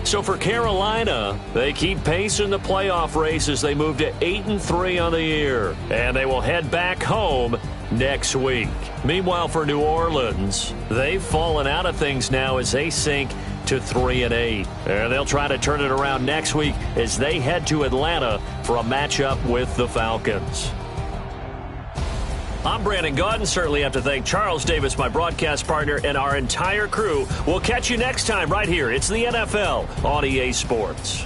So for Carolina, they keep pace in the playoff race as they move to 8-3 on the year. And they will head back home next week. Meanwhile, for New Orleans, they've fallen out of things now as they sink to 3-8. And they'll try to turn it around next week as they head to Atlanta for a matchup with the Falcons. I'm Brandon Gaudin. Certainly have to thank Charles Davis, my broadcast partner, and our entire crew. We'll catch you next time right here. It's the NFL on EA Sports.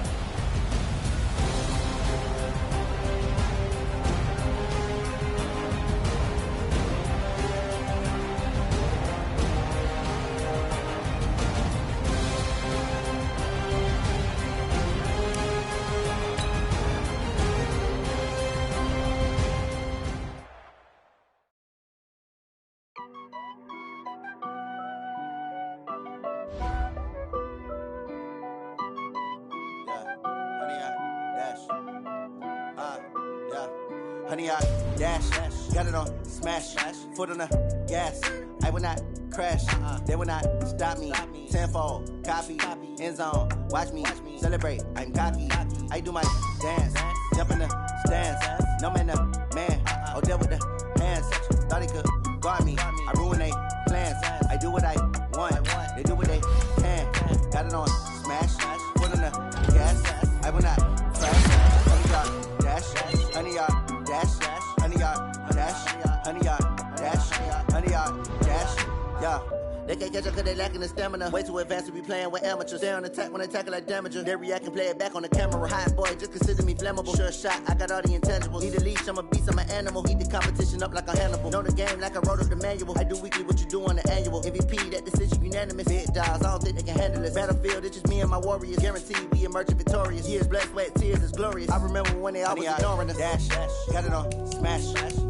Honey, I dash, got it on smash, foot on the gas. I will not crash, they will not stop me. Tenfold, copy, end zone, watch me celebrate. I'm cocky, I do my dance, jump in the stands. No man, the man, oh, deal with the hands. Thought he could guard me, I ruin they plans. I do what I want, they do what they can. Got it on smash, foot on the gas. I will not crash, honey, y'all dash, honey, y'all. Honey, yard, dash, honey, yard, dash, honey, yard, dash, yeah. They can't catch up cause they lacking the stamina. Way too advanced to be playing with amateurs. Stay on attack when they tackle like damager. They react and play it back on the camera. Hot boy, just consider me flammable. Sure shot, I got all the intangibles. Need a leash, I'm a beast, I'm an animal. Heat the competition up like a Hannibal. Know the game like I wrote up the manual. I do weekly what you do on the annual. MVP, that decision unanimous. Big dogs, I don't think they can handle this. Battlefield, it's just me and my warriors. Guaranteed we emerging victorious. Years, blood, sweat, tears, it's glorious. I remember when they always ignoring us. Dash, got it on, smash,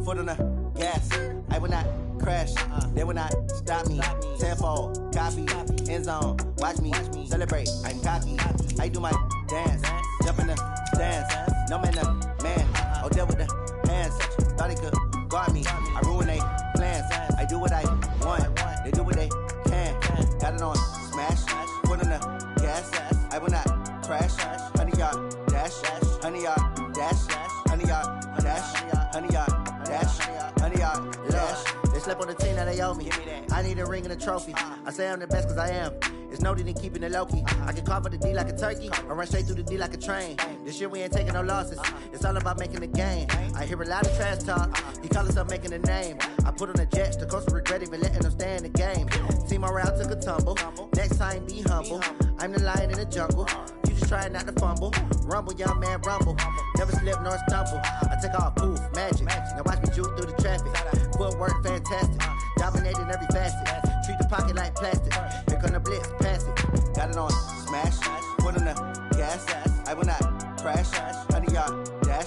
foot on the gas. I will not crash, they will not stop me. Tenfold, copy, end zone, watch me celebrate. I'm cocky, I do my dance, jump in the stands. No man, the man, oh, deal with the hands. Thought he could guard me, I ruin they plans. I do what I want, they do what they can. Got it on, smash, foot on the gas. I will not crash, 100-yard dash, 100-yard dash, 100-yard dash, 100-yard dash, 100-yard dash. They slept on the team that they owe me. I need a ring and a trophy. I say I'm the best cause I am. It's noted in keeping it low-key. I can carve up the D like a turkey or run straight through the D like a train. This year we ain't taking no losses. It's all about making the game. I hear a lot of trash talk. He call himself making a name. I put on the Jets. The coach will regret even letting them stay in the game. Team morale took a tumble. Next time be humble. I'm the lion in the jungle. You just trying not to fumble. Rumble, young man, rumble. Never slip nor stumble. I take off, poof, magic. Now watch me juke through the traffic. Footwork fantastic. Dominating every facet. Treat the pocket like plastic. Here come the blitz, pass it. Got it on, smash. Foot on the gas. I will not crash. 100-yard dash.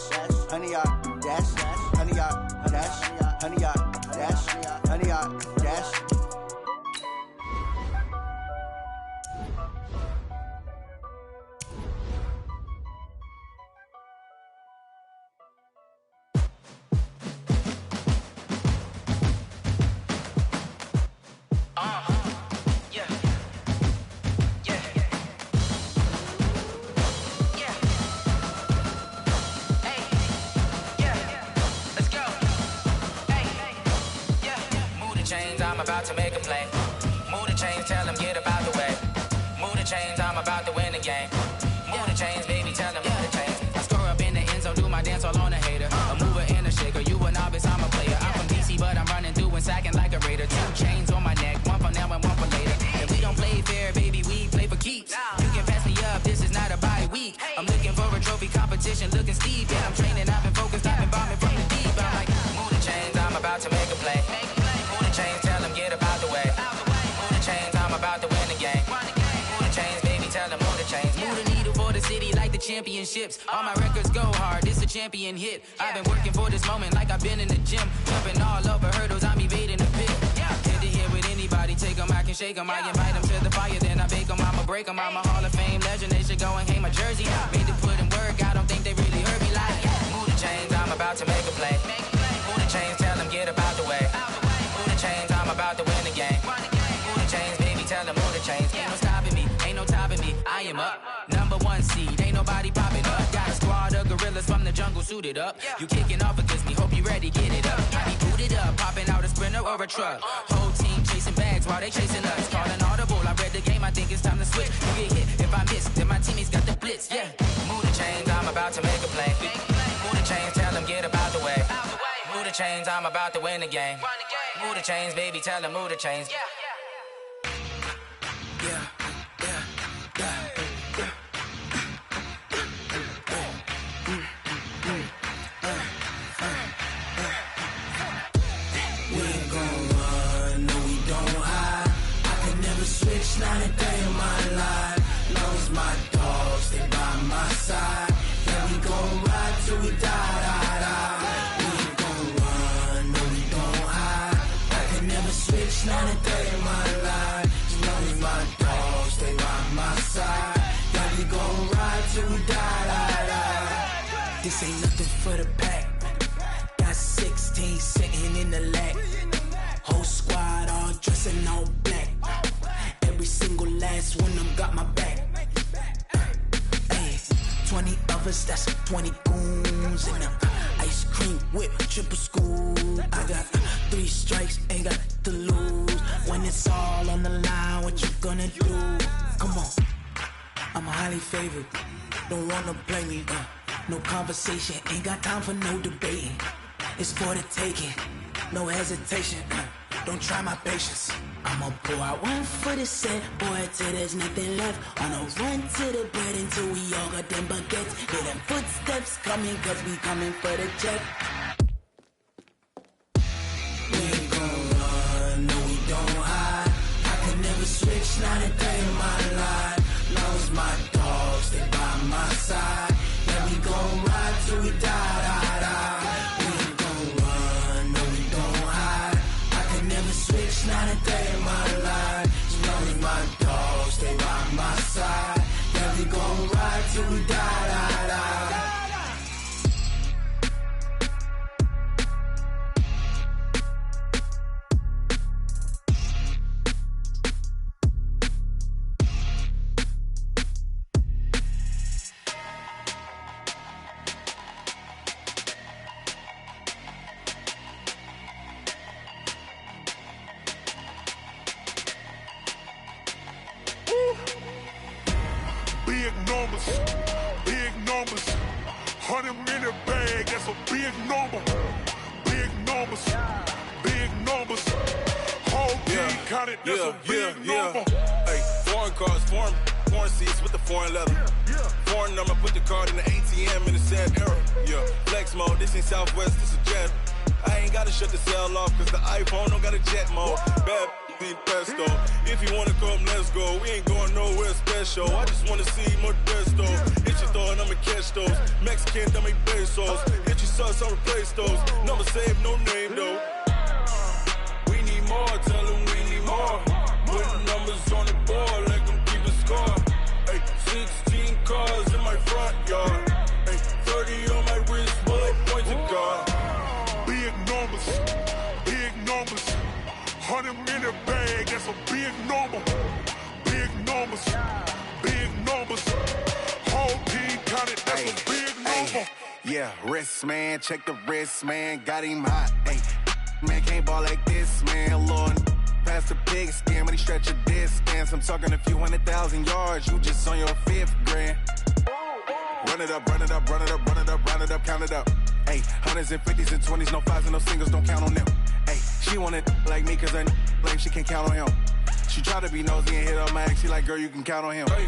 100-yard dash. 100-yard dash. 100-yard dash. 100-yard dash. I'm about to make a play. Move the chains, tell them get up out the way. Move the chains, I'm about to win the game. Move the chains, baby, tell them move the chains. I score up in the end zone, do my dance all on a hater. A mover and a shaker, you a novice, I'm a player. I'm from DC, but I'm running through and sacking like a raider. 2 chains on my neck, one for now and one for later. And we don't play fair, baby, we play for keeps. You can pass me up, this is not a bye week. I'm looking for a trophy competition, looking steep. Yeah, I'm training, I've been focused, I've been bombing from the deep. I'm like, move the chains, I'm about to make a play. Move the chains, tell them get up out the way. Move the chains, I'm about to win the game. Move the chains, baby, tell them move the chains. Move the needle for the city like the championships. All my records go hard, this a champion hit. I've been working for this moment like I've been in the gym. Jumping all over hurdles, I'm evading the pit. Head to head with anybody, take them, I can shake them. I invite them to the fire, then I bake them, I'ma break them. I'm a Hall of Fame legend, they should go and hang my jersey. Made to put in work, I don't think they really heard me like, move the chains, I'm about to make a play. Move the chains, tell them get up out the way. Move the chains, I'm about to win the game. Move the chains, baby, tell them move the chains. Ain't no stopping me, ain't no topping me. I am up, number 1 seed, ain't nobody popping up. Got a squad of gorillas from the jungle suited up. You kicking off against me, hope you ready, get it up. I be booted up, popping out a Sprinter or a truck. Whole team chasing bags while they chasing us. Calling audible, I read the game, I think it's time to switch. You get hit, if I miss, then my teammates got the blitz, yeah. Move the chains, I'm about to make a play. Move the chains, tell them get up out the way. Move the chains, I'm about to win the game. Move the chains, baby, tell them move the chains. We ain't gon' run, no we don't hide. I can never switch, not a day in my life. Long as my dogs stay by my side. Yeah, we gon' ride till we die, die, die. We ain't gon' run, no we don't hide. I can never switch, not a day in my life. As long as my dogs stay by my side. Yeah, we gon' ride till we die, die, die. This ain't nothing for the pack. Got 16 sitting in the lag. Whole squad all dressing all black. Every single last one of them got my back. Hey, 20 of us, that's 20 goons in them. Ice cream whip, triple scoop. I got 3 strikes, ain't got to lose. When it's all on the line, what you gonna do? Come on, I'm highly favored. Don't wanna play me, no conversation, ain't got time for no debating. It's for the taking, no hesitation. don't try my patience. I'ma pour out one for the set, boy, till there's nothing left. On a run to the bed until we all got them baguettes. Hear them footsteps coming, cause we coming for the check. We ain't gon' run, no we don't hide. I can never switch, not a day in my life. Long as my dogs, they by my side. Yeah, we gon' ride till we die, die, die. We ain't gon' run, no we don't hide. I can never switch, not a day in my life. As long as my dogs, stay by my side. Yeah, we gon' ride till we die, die, die. Big numbers, 100-minute bag, that's a big number. Big numbers, whole team counted, that's a big number. Hey, foreign cars, foreign seats with the foreign leather. Foreign number, put the card in the ATM in the sad era. Yeah, flex mode, this ain't Southwest, this a jet. I ain't gotta shut the cell off, cause the iPhone don't got a jet mode. Bad need pesto. If you wanna come, let's go. We ain't going nowhere special. I just wanna see Modesto. Hit your thought, I'ma catch those. Mexican, I make pesos. Hit your sus, I'll replace those. Number saved, no name though. We need more, tell them we need more. Putting numbers on the board, let them keep a score. Hey, 16 cars in my front yard. Hey, 30 on my wrist, bullet points of God. Big numbers, 100-minute bag, that's a big number. Big numbers, whole team counted, that's a big number. Yeah, wrist man, check the wrist man, got him hot. Ay, man can't ball like this, man. Lord, past the pig skin, when he stretch a distance. I'm talking a few 100,000 yards, you just on your 5th grand. Run it up, run it up, run it up, run it up, run it up, count it up. Ay, 100s and 50s and 20s, no 5s and no singles, don't count on them. Ay, she want it like me, cause her lame, she can't count on him. She try to be nosy and hit up my ex, she like, girl, you can count on him. Hey,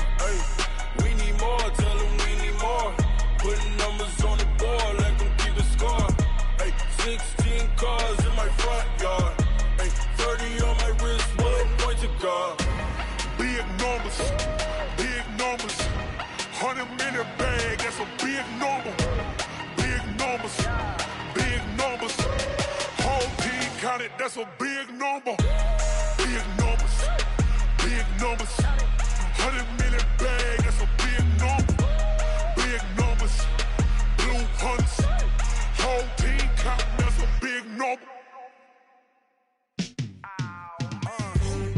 we need more, tell them we need more. Putting numbers on the board, let them keep the score. Hey, 16 cars in my front yard. Hey, 30 on my wrist, bullet points of God. Big numbers, 100-minute bag, that's a big number. Big numbers, whole team counted, that's a big number. Big numbers, 100-minute bag, that's a big number. Big numbers, blue hunts, whole team counting, that's a big number.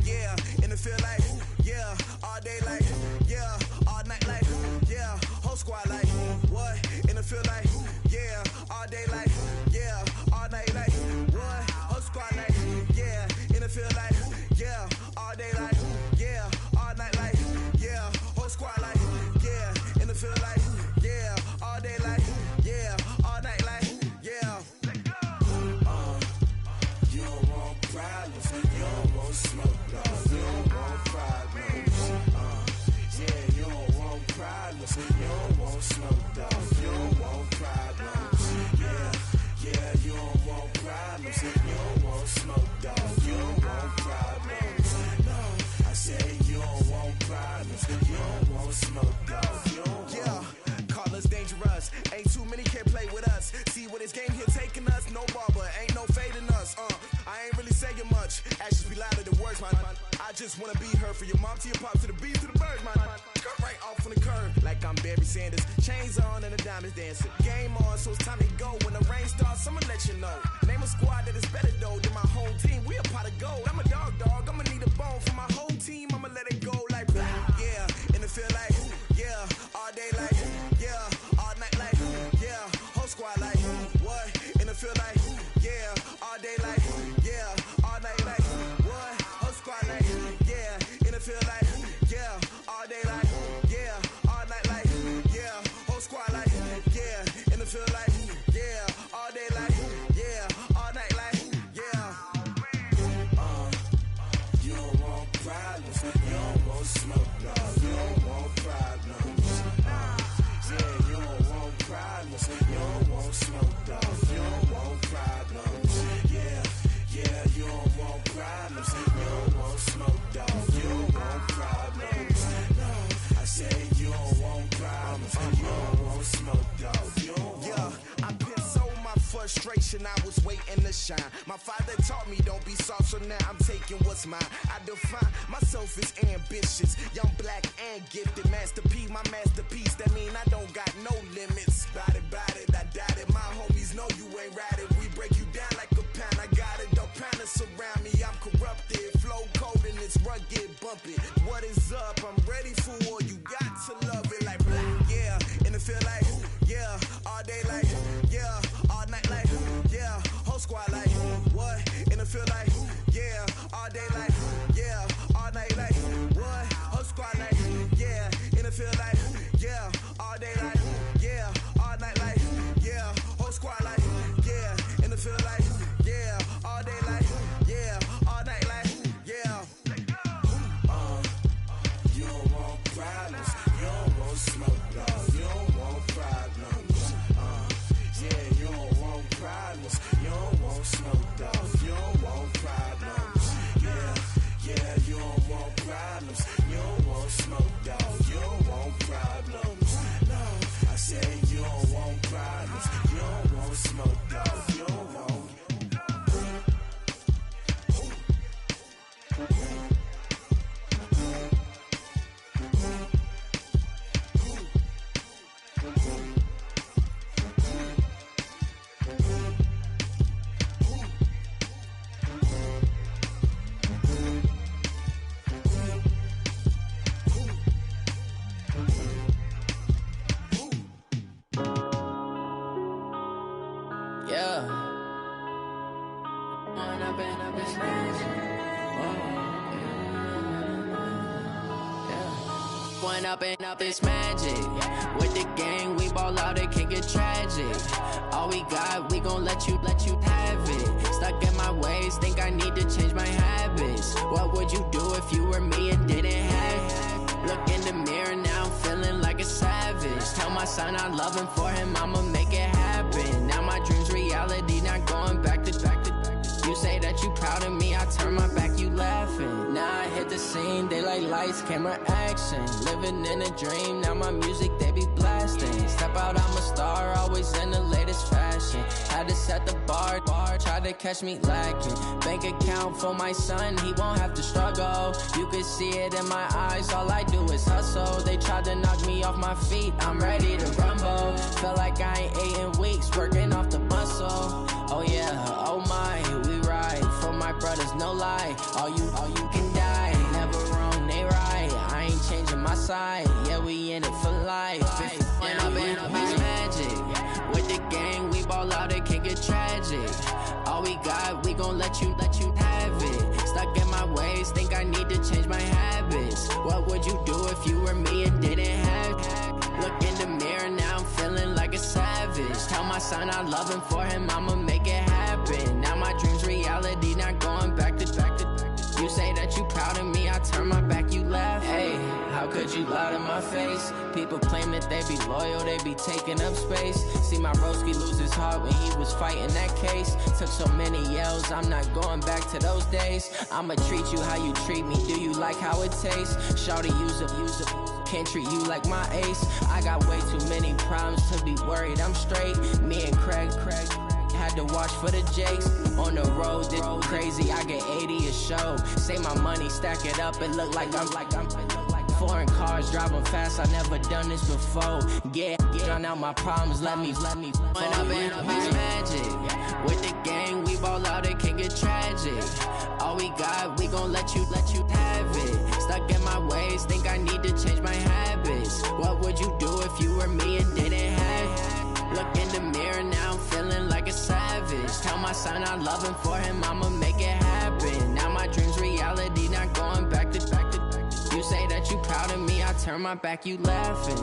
Yeah, in the field like, yeah, all day like, yeah, all night like, yeah, whole squad like, what? In the field like, yeah, all day like, yeah, all night like, what? Whole squad like, yeah, in the field like, yeah, all day like, yeah, all night like, yeah, whole squad like, yeah, in the field like, yeah, all day like, yeah, all night like, yeah. You don't want problems, you don't want smoke, no, you don't want problems. Yeah, you don't want problems, you don't want smoke, dog, you don't want problems. Yeah, you don't want problems, you don't want smoke, dog, you don't want problems. No, I said you don't want problems, you don't want smoke, dog, you don't want. Yeah, call us dangerous, ain't too many can play with us. See what this game here taking us, no barber, ain't no fading us. I ain't really saying much, actions be louder than words, man. I just wanna be heard for your mom to your pop to the beat to the birds, man. Cut right off on the curb, like I'm Barry Sanders. Chains on and the diamonds dancing. Game on, so it's time to go. When the rain starts, I'ma let you know. Name a squad that is better though than my whole team. We a pot of gold. I'm a dog, I'ma need a bone for my whole team. I'ma let it go like, yeah, in the field like, yeah, all day like, yeah, all night like, yeah, whole squad like, what? In the field like, yeah, all day like, yeah, all night like, what? Whole squad like, yeah, in the field like, yeah, all day like, yeah, all night like, yeah, whole squad like, yeah, in the field like, yeah, all day like, yeah, all night like, yeah. You don't want smoke, dog. You don't want problems. Yeah, yeah, you don't want problems. You don't want smoke, dog. You don't want problems. No, I said you don't want problems. You don't want smoke, dog. You don't want. I pissed so my frustration, I was waiting to shine. My father taught me don't be soft, so now I'm taking what's mine. I define myself as ambitious, young, black, and gifted. Master P, my masterpiece. That mean I don't got no limits. Bout it, I doubt it. My homies know you ain't ratted. We break you down like a pound. I got it, don't pound us around me. I'm corrupted, flow cold and it's rugged, bumpy. What is up? I'm ready for war. You got to love it like yeah, and it feel like yeah, all day like yeah, all night like yeah, whole squad like what? And it feel like yeah, all day like yeah, all night like what? Whole squad like yeah, and it feel like yeah, all day like yeah, all night like yeah, whole squad like yeah, and it feel like yeah, all day like yeah, all night like yeah. You don't want problems. You don't want smoke, dog. You don't want problems. Yeah, you don't want problems. You don't want smoke, dog. You don't want problems. Yeah, yeah, you don't want problems. You don't want smoke, dog. You don't want problems. No, I said you don't want problems. You don't want smoke, dog. You don't want. Up this magic. With the gang, we ball out, it can get tragic. All we got, we gon' let you have it. Stuck in my ways, think I need to change my habits. What would you do if you were me and didn't have? Look in the mirror now, I'm feeling like a savage. Tell my son I love him, for him I'ma make it happen. Now my dream's reality, not going back to. You say that you proud of me, I turn my back, you laughing. Now I hit the scene, they like lights, camera, action. Living in a dream, now my music, they be blasting. Step out, I'm a star, always in the latest fashion. Had to set the bar, try to catch me lacking. Bank account for my son, he won't have to struggle. You can see it in my eyes, all I do is hustle. They tried to knock me off my feet, I'm ready to rumble. Felt like I ain't ate in weeks, working off the muscle. Oh yeah, oh my, we ride for my brothers, no lie. All you can die, never wrong, they right. I ain't changing my side, yeah, we in it for life. When I've been up is magic. With the gang, we ball out, it can get tragic. All we got, we gon' let you have it. Stuck in my ways, think I need to change my habits. What would you do if you were me and didn't have? Look in the mirror, now I'm feeling like a savage. Tell my son I love him, for him I'ma make it happen. Now my dream's reality, not going back to. You say that you proud of me, I turn my back, you laugh. Hey, how could you lie to my face? People claim that they be loyal, they be taking up space. See my broski lose his heart when he was fighting that case. Took so many yells, I'm not going back to those days. I'ma treat you how you treat me, do you like how it tastes? Shawty, use it. Can't treat you like my ace. I got way too many problems to be worried, I'm straight. Me and Craig had to watch for the Jakes. On the road, this crazy, I get 80 a show. Say my money, stack it up, it look like I'm foreign cars, driving fast, I never done this before. Yeah, drown out my problems, let me. When I've been up is magic. With the gang, we ball out, it can get tragic. All we got, we gon' let you have it. Stuck in my ways, think I need to change my habits. What would you do if you were me and didn't have? Look in the mirror, now I'm feeling like a savage. Tell my son I love him, for him I'ma make it happen. Now my dream's reality, not going back to. You say that you proud of me, I turn my back, you laughing.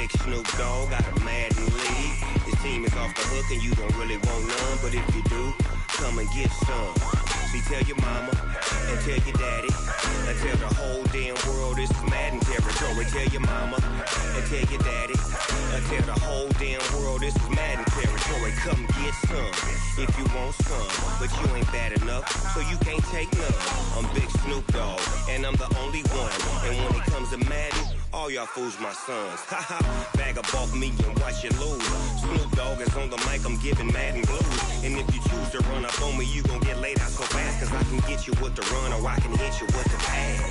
Big Snoop Dogg got a Madden league. His team is off the hook and you don't really want none, but if you do, come and get some. See, tell your mama and tell your daddy and tell the whole damn world this is Madden territory. Tell your mama and tell your daddy and tell the whole damn world this is Madden territory. Come get some if you want some, but you ain't bad enough, so you can't take none. I'm Big Snoop Dogg, and I'm the only one. And when it comes to Madden, all y'all fools my sons. Haha, bag up off me and watch you lose. Snoop Dogg is on the mic, I'm giving Madden blues. And if you choose to run up on me, you gon' get laid out so fast, cause I can get you with the run or I can hit you with the pass.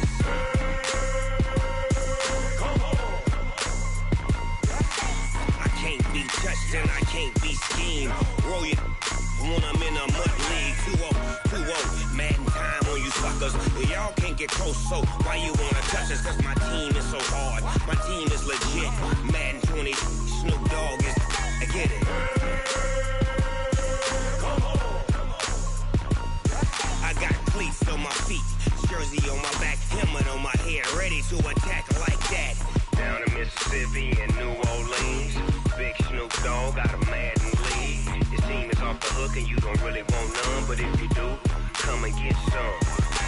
I can't be touched and I can't be schemed. Roll you when I'm in a mud league. 2-0, Madden time on you suckers. Y'all can't get close, so why you wanna touch us? Cause my team is so hard, my team is legit. Madden 20, Snoop Dogg is, I get it. I got cleats on my feet, jersey on my back, helmet on my head, ready to attack like that. Down in Mississippi and New Orleans, Big Snoop Dogg got a Madden league. His team is off the hook and you don't really want none, but if you do, come and get some.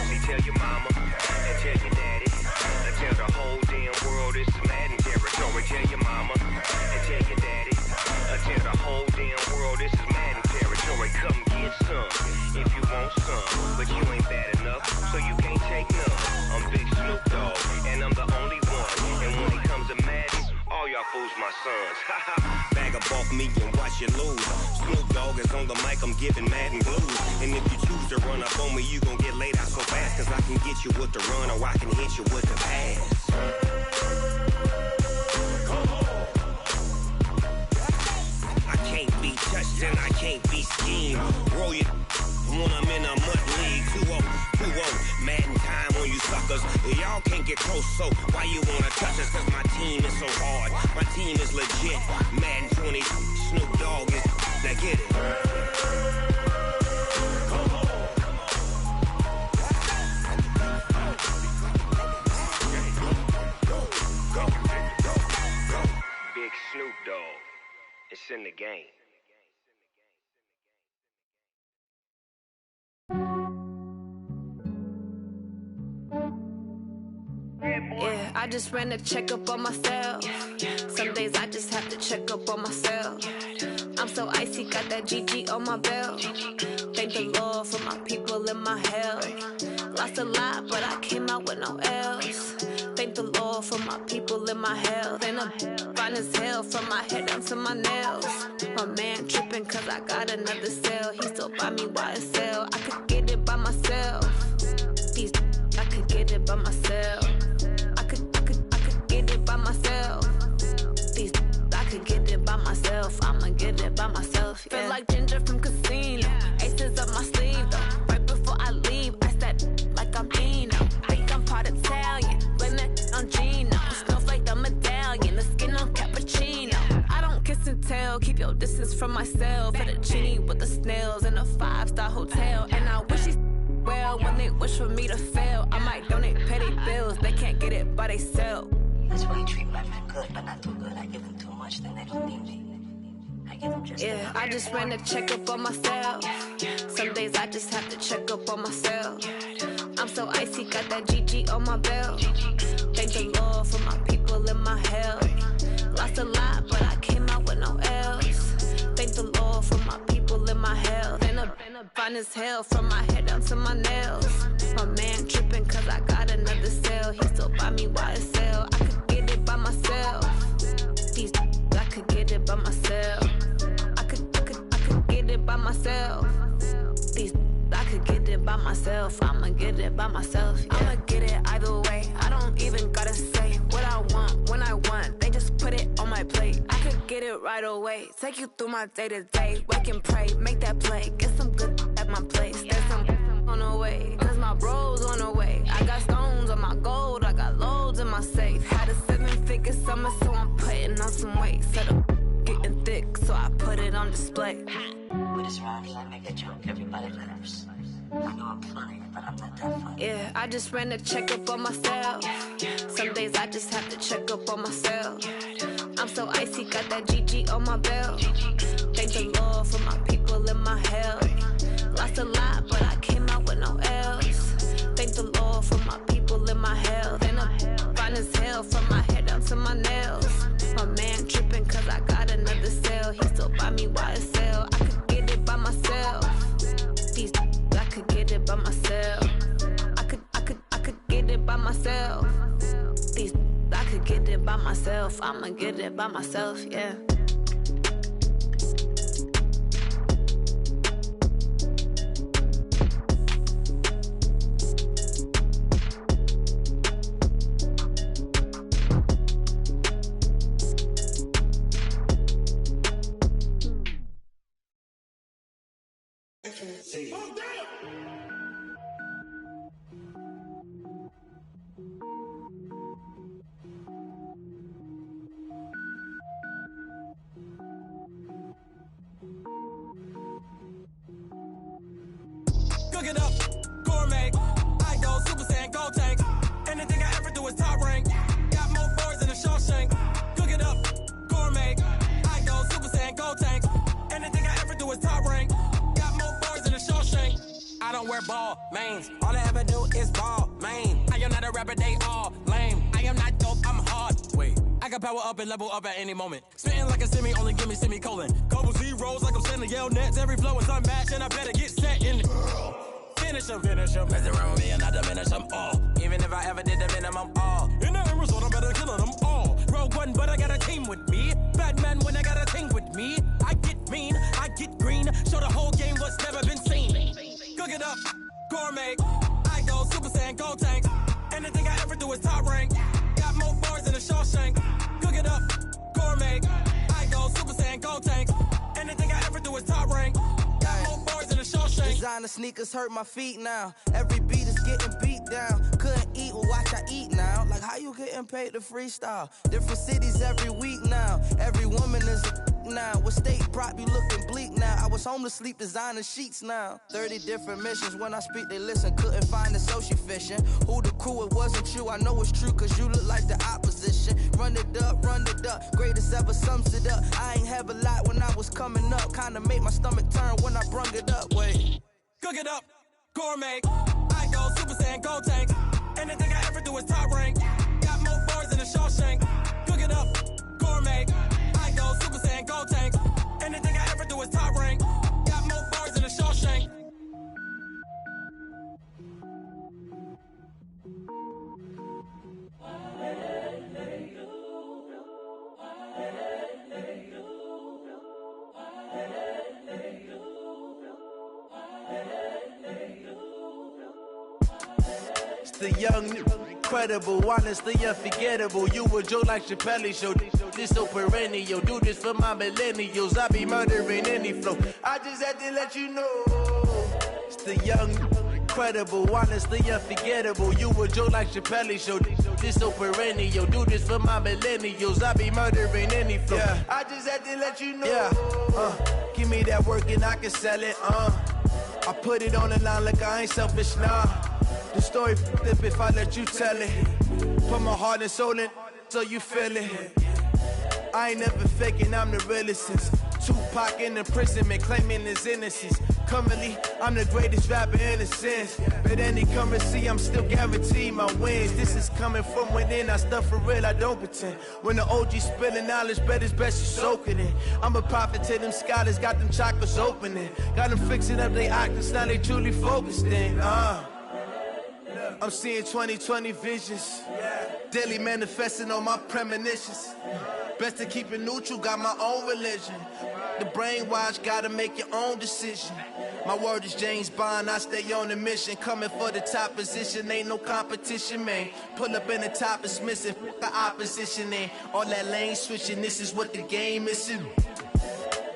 See, tell your mama and tell your daddy and tell the whole damn world this is Madden territory. Tell your mama and tell your daddy and tell the whole damn world this is Madden territory. Come get some if you want some, but you ain't bad enough, so you can't take none. I'm Big Snoop Dogg, and I'm the only one. And when it comes to Madden, all y'all fools my sons. Haha, bag up off me and watch you lose. Snoop Dogg is on the mic, I'm giving Madden blues. And if you choose to run up on me, you gon' get laid out so fast, cause I can get you with the run or I can hit you with the pass. I can't be touched and I can't be schemed. Roll you when I'm in a mud league. 2-0, Madden time on you suckers. Y'all can't get close, so why you wanna touch us? Cause my team is so hard, my team is legit. Madden 20, Snoop Dogg is, now get it. Big Snoop Dogg, it's in the game. Yeah, I just ran a checkup on myself. Some days I just have to check up on myself. I'm so icy, got that GG on my belt. Thank the Lord for my people in my health. Lost a lot, but I came out with no L's. Thank the Lord for my people in my health. And I'm fine as hell from my head down to my nails. My man tripping cause I got another cell. He still buy me YSL. I could get it by myself. These I could get it by myself. I could get it by myself. These I could get it by myself. I'ma get it by myself. Yeah. Feel like Ginger from Casino. Aces up my sleeve though. Right before I leave, I start like I'm Eno. Think I'm part Italian. Blame that on Gino. Snowflake the medallion. The skin on cappuccino. I don't kiss and tell. Keep your distance from myself. Fettuccine with the snails in a 5-star hotel. And I wish he's well when they wish for me to fail. I might donate petty bills. They can't get it by they self. That's why you treat my friend good, but not too good. I give them too much, then they don't need me. I give them just yeah, I just ran a checkup on myself. Some days I just have to check up on myself. I'm so icy, got that GG on my belt. Thank the Lord for my people in my health. Lost a lot, but I came out with no L's. Thank the Lord for my people in my health. And I'm fine as hell from my head down to my nails. My man tripping cause I got another cell. He still buy me YSL. I could get it by myself. These I could get it by myself. I could get it by myself. These I could get it by myself. I'ma get it by myself. Yeah. I'ma get it either way. I don't even gotta say what I want when I want. They just put it on my plate. I could get it right away. Take you through my day to day. Wake and pray, make that play. Get some good at my place. There's some on the way. Cause my bro's on the way. I got stones on my gold. I got loads in my safe. Had a 7-figure summer, so I'm putting on some weight. Set up getting thick, so I put it on display. But this around here, I make a joke, everybody laughs. I know I'm funny, but I'm not that funny. Yeah, I just ran a checkup on myself. Some days I just have to check up on myself. I'm so icy, got that GG on my belt. Thank the Lord for my people and my health. Lost a lot, but I came out with no L's. Thank the Lord for my people and my health. And I'm fine as hell from my head down to my nails. My man tripping cause I got another cell. He still buy me YSL. I could get it by myself. These I could get it by myself. I could get it by myself. These I could get it by myself. I'ma get it by myself, yeah. Cook it up, gourmet. I go Super Saiyan, gold tank. Anything I ever do is top rank. Got more boys than a Shawshank. Cook it up, gourmet. I go Super Saiyan, gold tank. Anything I ever do is top rank. Got more boys than a Shawshank. I don't wear ball mains. All I ever do is ball main. I am not a rapper, they all lame. I am not dope, I'm hard. Wait, I can power up and level up at any moment. Spitting like a semi, only give me semicolon. Couple zeros like I'm sending yell nets. Every flow is unmatched and I better get set in. Finish them. Mess around with me and I diminish them all. Even if I ever did the minimum, all. In the end result, I'm better killing them all. Rogue One, but I got a team with me. Batman when I got a team with me. I get mean, I get green. Show the whole game what's never been seen. Cook it up, gourmet. I go Super Saiyan, gold tank. Anything I ever do is top rank. Got more bars than a Shawshank. Cook it up, gourmet. I go Super Saiyan, gold tank. Anything I ever do is top rank. Got more bars than a Shawshank. Designer sneakers hurt my feet now. Every beat is getting beat down. Couldn't eat, well watch I eat now. Like how you getting paid to freestyle? Different cities every week now. Every woman is a now. With state prop, you looking bleak now. I was home to sleep designing sheets now. 30 different missions. When I speak, they listen. Couldn't find it, so she fishing. Who the crew, it wasn't you. I know it's true, cause you look like the opposition. Run it up. Greatest ever sums it up. I ain't have a lot when I was coming up. Kinda made my stomach turn when I brung it up. Wait. Cook it up, gourmet. I go Super Saiyan, gold tank. Anything I ever do is top rank. Got more bars than a Shawshank. Cook it up, gourmet. I go Super Saiyan, gold tank. Anything I ever do is top rank. Got more bars than a Shawshank. The young, incredible, honestly unforgettable. You a joke like Chappelle show. This so perennial. Do this for my millennials. I be murdering any flow. I just had to let you know. It's the young, incredible, honestly unforgettable. You a joke like Chappelle show. This so perennial. Do this for my millennials. I be murdering any flow. Yeah. I just had to let you know. Yeah. Give me that work and I can sell it. I put it on the line like I ain't selfish, nah. The story flip if I let you tell it. Put my heart and soul in so you feel it. I ain't never faking, I'm the realest since Tupac in imprisonment, claiming his innocence. Currently, I'm the greatest rapper in a sense. But any currency, I'm still guaranteed my wins. This is coming from within, I stuff for real, I don't pretend. When the OG spilling knowledge, bet it's best you soak it in. I'm a prophet to them scholars, got them chakras opening. Got them fixing up they octaves, now they truly focused in. I'm seeing 2020 visions. Daily manifesting on my premonitions. Best to keep it neutral, got my own religion. The brainwash, gotta make your own decision. My word is James Bond, I stay on the mission. Coming for the top position, ain't no competition, man. Pull up in the top, it's missing, the opposition ain't. All that lane switching, this is what the game is.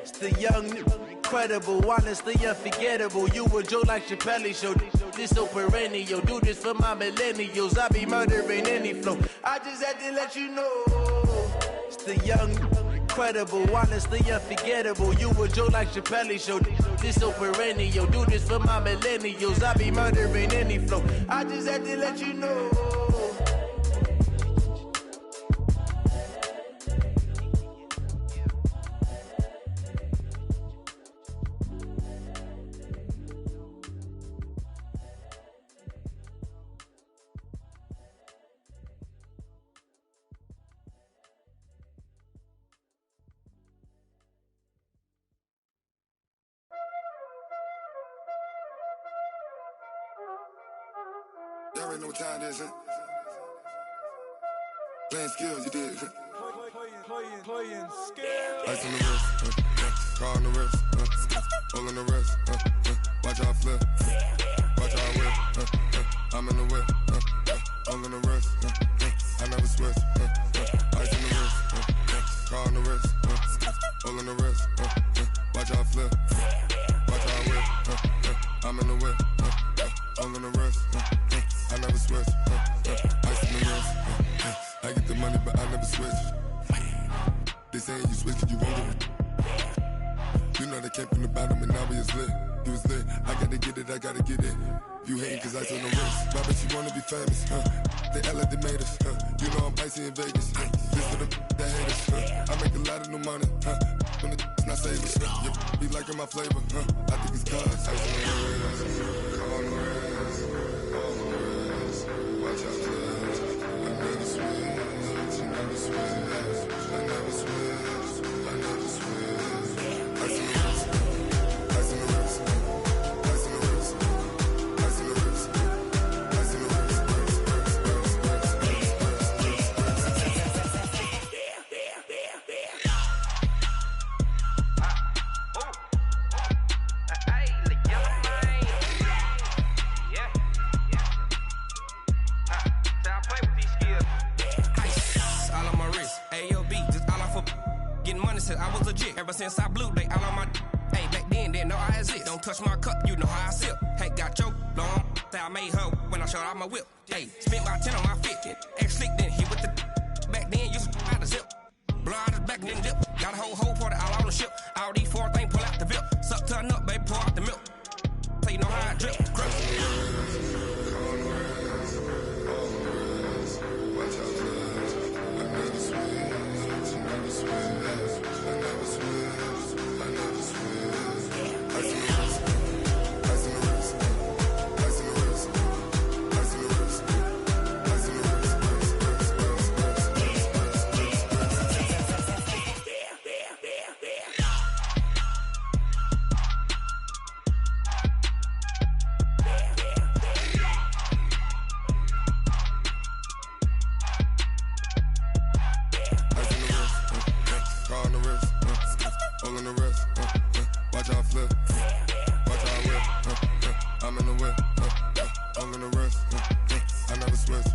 It's the young, incredible, honestly unforgettable. You a joke like Chappelle show. This so perennial. Do this for my millennials. I be murdering any flow. I just had to let you know. It's the young, incredible, honestly unforgettable. You a joke like Chappelle Show. This so perennial. Do this for my millennials. I be murdering any flow. I just had to let you know. Y'all already know what time it is, huh? Playing skills, you did. Playing skills. Ice on the wrist, car on the wrist, hole in the wrist, watch out flip, watch out whip, I'm in the whip, hole in the wrist, I never switch, ice on the wrist, car on the wrist, hole in the wrist, watch out flip, watch out whip, I'm in the whip, hole in the wrist, I never switch, ice on the wrist, I get the money but I never switch. They saying you switch cause you won't get it. You know they came from the bottom and now we is lit. You was lit, I gotta get it, I gotta get it. You hating cause I on the wrist. Why bet you wanna be famous, They act like they made us, You know I'm icy in Vegas, This for the that hate us, I make a lot of new money, When it's not savers, You be liking my flavor, I think it's cause I on the wrist, on the wrist, on the wrist. Watch out, cuz I never switch, I never switch. I never switch, I never switch. Ice in the wrist, ice in the wrist, ice in the wrist, ice in the wrist, ice in the wrist, I was legit ever since I blew they all on my hey back then didn't know I exist. Don't touch my cup, you know how I sip. Hey, got choked long. I made her when I showed out my whip. Hey, spent about 10 on my fit. Ex slick then hit with the back then used to out the zip. Blow out his back then dip. Got a whole party all on the ship. All these four things pull out the VIP. Suck turn up, baby, pour out the milk. So you know how I drip. Crush. Watch out, cuz I never switch, I never switch. I never switch, I never switch. Ice in the wrist, ice in the wrist, ice in the wrist, ice in the wrist, ice in the wrist, car on the wrist, hole in the wrist, watch out flip, watch out whip, I'm in the whip, hole in the wrist, I never switch.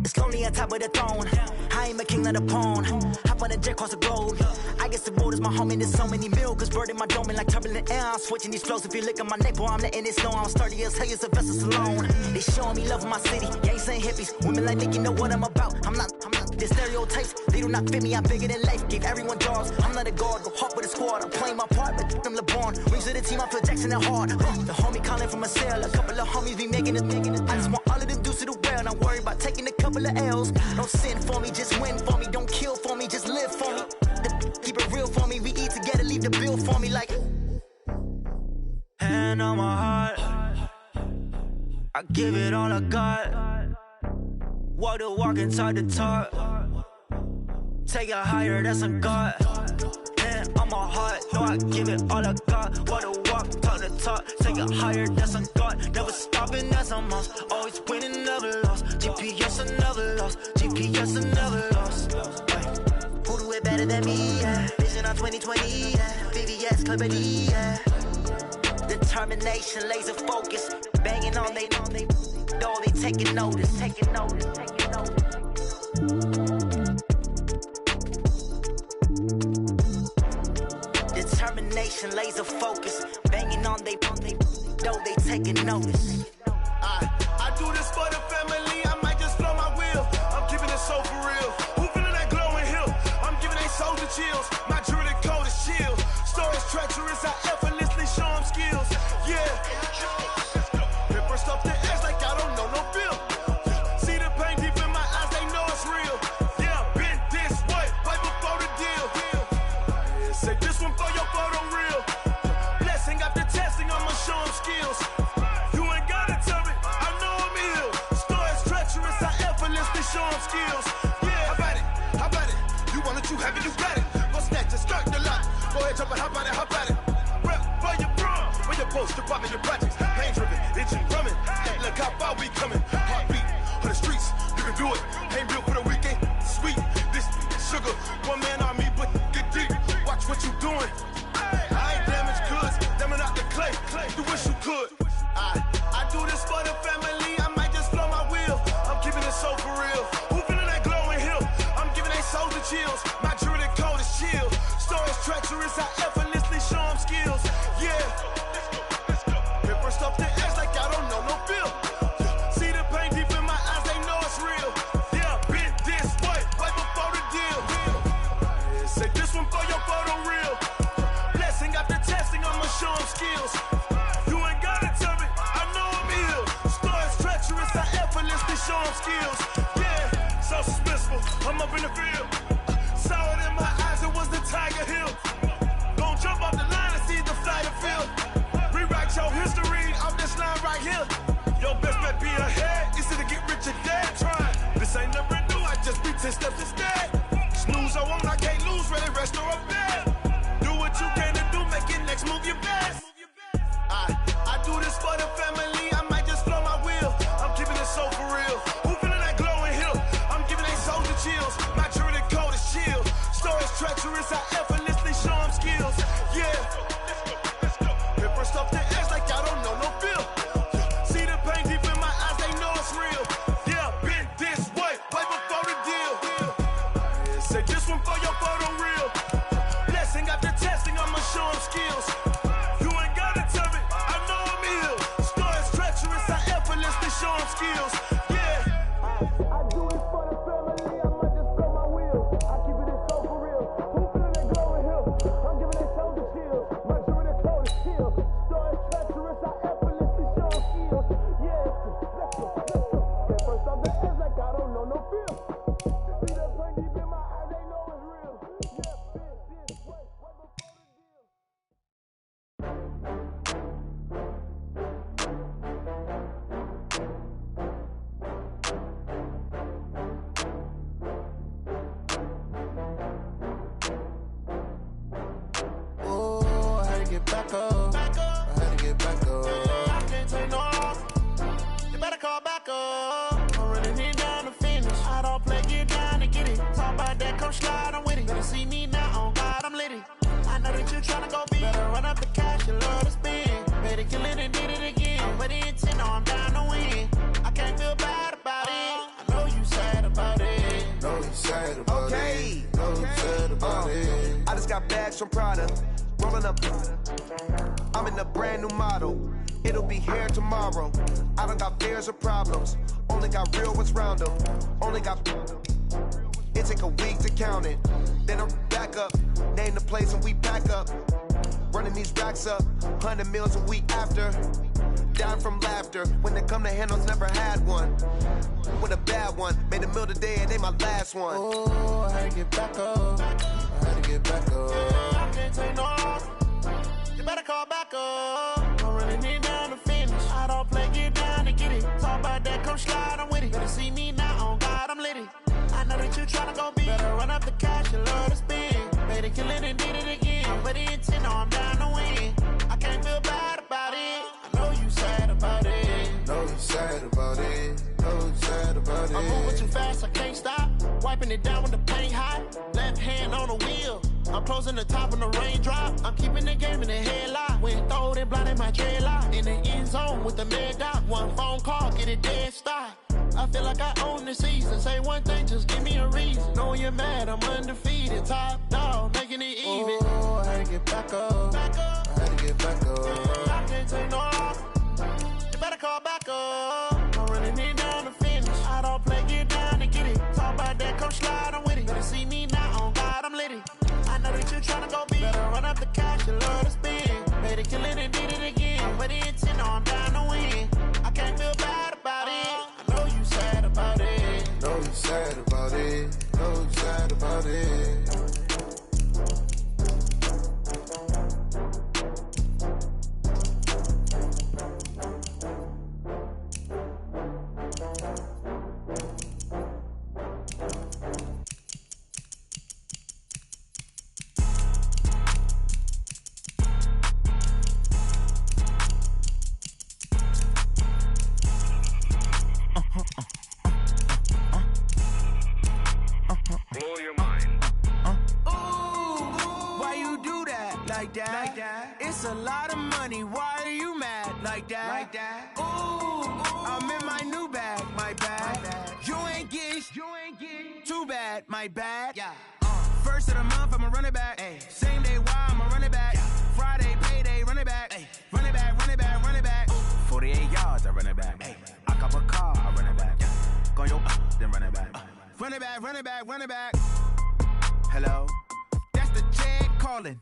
It's lonely on top of the throne. I ain't a king, not a pawn. Hop on a jet across the globe. I guess the road is my home and there's so many milkers birding my dome like turbulent air. I'm switching these flows. If you look at my neck, boy, I'm letting it snow. I'm sturdy as hell, it's a vessel alone. They showing me love in my city. Yeah, ain't saying hippies. Women like me, you know what I'm about. I'm not. The stereotypes, they do not fit me. I'm bigger than life. Gave everyone jobs. I'm not a guard. Go hard with a squad. I'm playing my part, but them LeBron. Rings to the team, I feel Jackson and hard. The homie calling from a cell. A couple of homies be making it. I just want all of them dudes to the well. Not worry about taking a couple of L's. Don't sin for me, just win for me. Don't kill for me, just live for me. Keep it real for me. We eat together, leave the bill for me like. Hand on my heart, I give it all I got. Walk the walk and talk the talk. Take it higher, that's a God. Hand on my heart, no, I give it all I got. Walk the walk, talk the talk. Take it higher, that's a God. Never stopping, that's a must. Always winning, never lost. GPS, I never lost. GPS, I never lost. Who do it better than me? Yeah. Vision on 2020. Yeah. VVS, Company. Yeah. Determination, laser focus, banging on they, though they taking notice. Determination, laser focus, banging on they, though they taking notice. I do this for the family, I might just blow my wheel. I'm giving it so for real. Who feeling that glowing hill? I'm giving they soldier chills. My jewelry code is chill. Stories treacherous, I effortlessly show them skills. Yeah. Paper stuff the edge like I don't know no bill. See the pain deep in my eyes, they know it's real. Yeah, been this way, way before the deal. Yeah, say this one for your photo real. Blessing after testing, I'ma show them skills. Show them skills. Yeah, how about it? You want it, you have it, you got it. Go snatch it, start the lot. Go ahead, jump it, how about it? Rep for your bro, for your post, your poppin', your projects. Pain driven, itching, drumming. Hey, look how far we coming. Heartbeat on the streets, you can do it. Ain't built for the weekend. Sweet, this sugar, one man army, but get deep. Watch what you doing. I ain't damaged goods, them are not the clay. You wish you could. I do this for the family. I might just blow my wheel. I'm keeping it so for real. Who feeling that glowing hill? I'm giving they soldier chills. My jewelry code is chill. Stories treacherous, I effortlessly show them skills. Yeah. Paper stuff the edge like I don't know no bill. See the pain deep in my eyes, they know it's real. Yeah, been this way, way before the deal. Yeah, say this one for your photo real. Blessing after testing, I'ma show them skills. You ain't gotta tell me, I know I'm ill. Stories treacherous, I effortlessly show them skills. Yeah, so suspenseful, I'm up in the field. Saw it in my eyes, it was the Tiger Hill. Gon' jump off the line and see the flight of field. Rewrite your history off this line right here. Your best bet be ahead, easy to get rich or dead. Try, this ain't never new, I just be 10 steps instead. Snooze I won't, I can't lose, ready, rest or a bed. Do what you can to do, make your next move your best. I do this for the family, I might just blow my wheel. I'm keeping it so for real. Who feeling that glowing hill? I'm giving they soldier chills. My jewelry code is chill. Stories treacherous, I effortlessly show them skills. Yeah. Paper stuff the edge like I don't know no bill. See the pain deep in my eyes, they know it's real. Yeah, been this way, way before the deal. Yeah, say this one for your photo real. Blessing after testing, I'ma show them skills. You ain't gotta tell me, I know I'm ill. Stories treacherous, I effortlessly show them skills. Yeah. I do it for the family, I might just blow my wheel. I keep it so for real. Who feeling that glowing hill? I'm giving they soldier chills. My jewelry code is chill. Stories treacherous, I effortlessly show them skills. Yeah, let's go. Paper stuff the edge like I don't know no feel. See that pain deep in my eyes, they know it's real. Yeah, been this way, way before the deal. Oh, I had to get back up. I had to get back up. I can't take no loss. You better call back up. I'm running it down to finish. I don't play, get down to get it. Talk about that, come slide, I'm with it. Better see me now, on God, I'm lit it. I know that you tryna go big. Better run up the cash, you love to spend. Better kill it and did it again. But the intent, no, I'm down to win. I can't feel bad about it. I know you sad about it. Know you sad about it. Know you sad about it. I just got bags from Prada, rolling up. I'm in a brand new model. It'll be here tomorrow. I don't got fears or problems. Only got real ones round them. Only got. It take a week to count it. Then I'm back up. Name the place and we pack up. Running these racks up. 100 meals a week after. Dying from laughter. When it come to handles, never had one. With a bad one. Made a meal today and they my last one. Oh, I had to get back up. I had to get back up. I can't take no loss. You better call back up. I'm running it down to finish. I don't play, get down to get it. Talk about that, come slide, I'm with it. Better see me now, on God, I'm lit it. I know that you tryna go big. Better run up the cash, you love to spend. Better kill it and did it again. But the intent, no, I'm down to win. I can't feel bad about it. I know you sad about it. Know you sad about it. Know you sad about it. I'm moving too fast, I can't stop. Wiping it down with the paint hot. Left hand on the wheel. I'm closing the top on the raindrop. I'm keeping the game in the headlock. Went throwed and blinded my dreadlock. In the end zone with the mad dot. One phone call, get it dead stop. I feel like I own the season. Say one thing, just give me a reason. Knowing you're mad, I'm undefeated. Top dog, making it even. Oh, I had to get back up. I had to get back up. I can't take no loss. You better call back up. I'm running it down to finish. I don't play, get down and get it. Talk about that, come slide, I'm with it. Better see me now, on God, I'm litty. I know that you're trying to go big. Better run up the cash, you love to spend. Made it, kill it, and did it again. But the intent, I'm down to win. I can't feel bad about it. I know you sad about it. Know you sad about it. Know you sad about it. Blow your mind. Why you do that like that? It's a lot of money. Why are you mad like that? Ooh, I'm in my new bag, my bad. You ain't getting too bad, my bad. Yeah. First of the month, I'ma run it back. Ay. Same day, why I'ma run it back. Friday, payday, run it back. Ay. Run it back, run it back, run it back. 48 yards, I run it back. Ay. I cop a car, I run it back. Go yo, then run it back. Run it back, run it back, run it back. Hello? That's the Jag calling.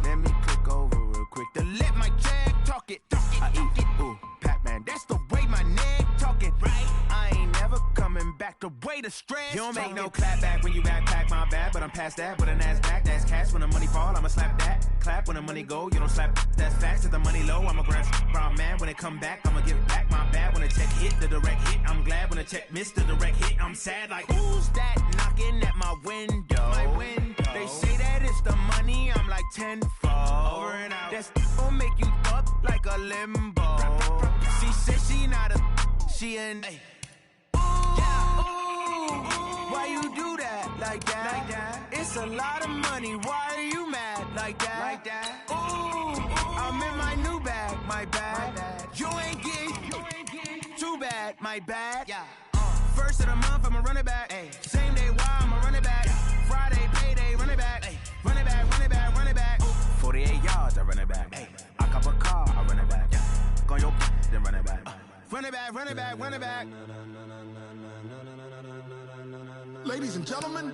Let me click over real quick to let my Jag talk it. I eat it. Ooh, Pac-Man, that's the way my neck talking. Right? I ain't never coming back the way the stress. You don't make no clap back when you backpack, my bad. But I'm past that with an ass back. That's cash when the money fall, I'ma slap that. Clap when the money go, you don't slap. That's facts. If the money low, I'ma grab brown man. When it come back, I'ma give back my bad. When the check hit, the direct hit. I'm glad when the check missed the direct hit. I'm sad like, who's that knocking at my window? My window. They say that it's the money, I'm like tenfold. Over and out. That's gon' make you up like a limbo. She said she not a, she an. Why you do that like that? It's a lot of money. Why are you mad like that? Ooh, I'm in my new bag, my bad. You ain't getting too bad, my bad. Yeah. First of the month, I'ma run it back. Ay. Same day, why I'ma run it back. Friday, payday, run it back. Ay. Run it back, run it back, run it back. 48 yards, I run it back. Ay. I cop a car, I run it back. Go yo, then run it back. Run it back, run it back, run it back. Ladies and gentlemen,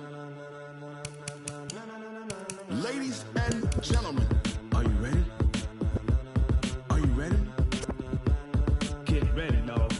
ladies and gentlemen, are you ready? Are you ready? Get ready, dog.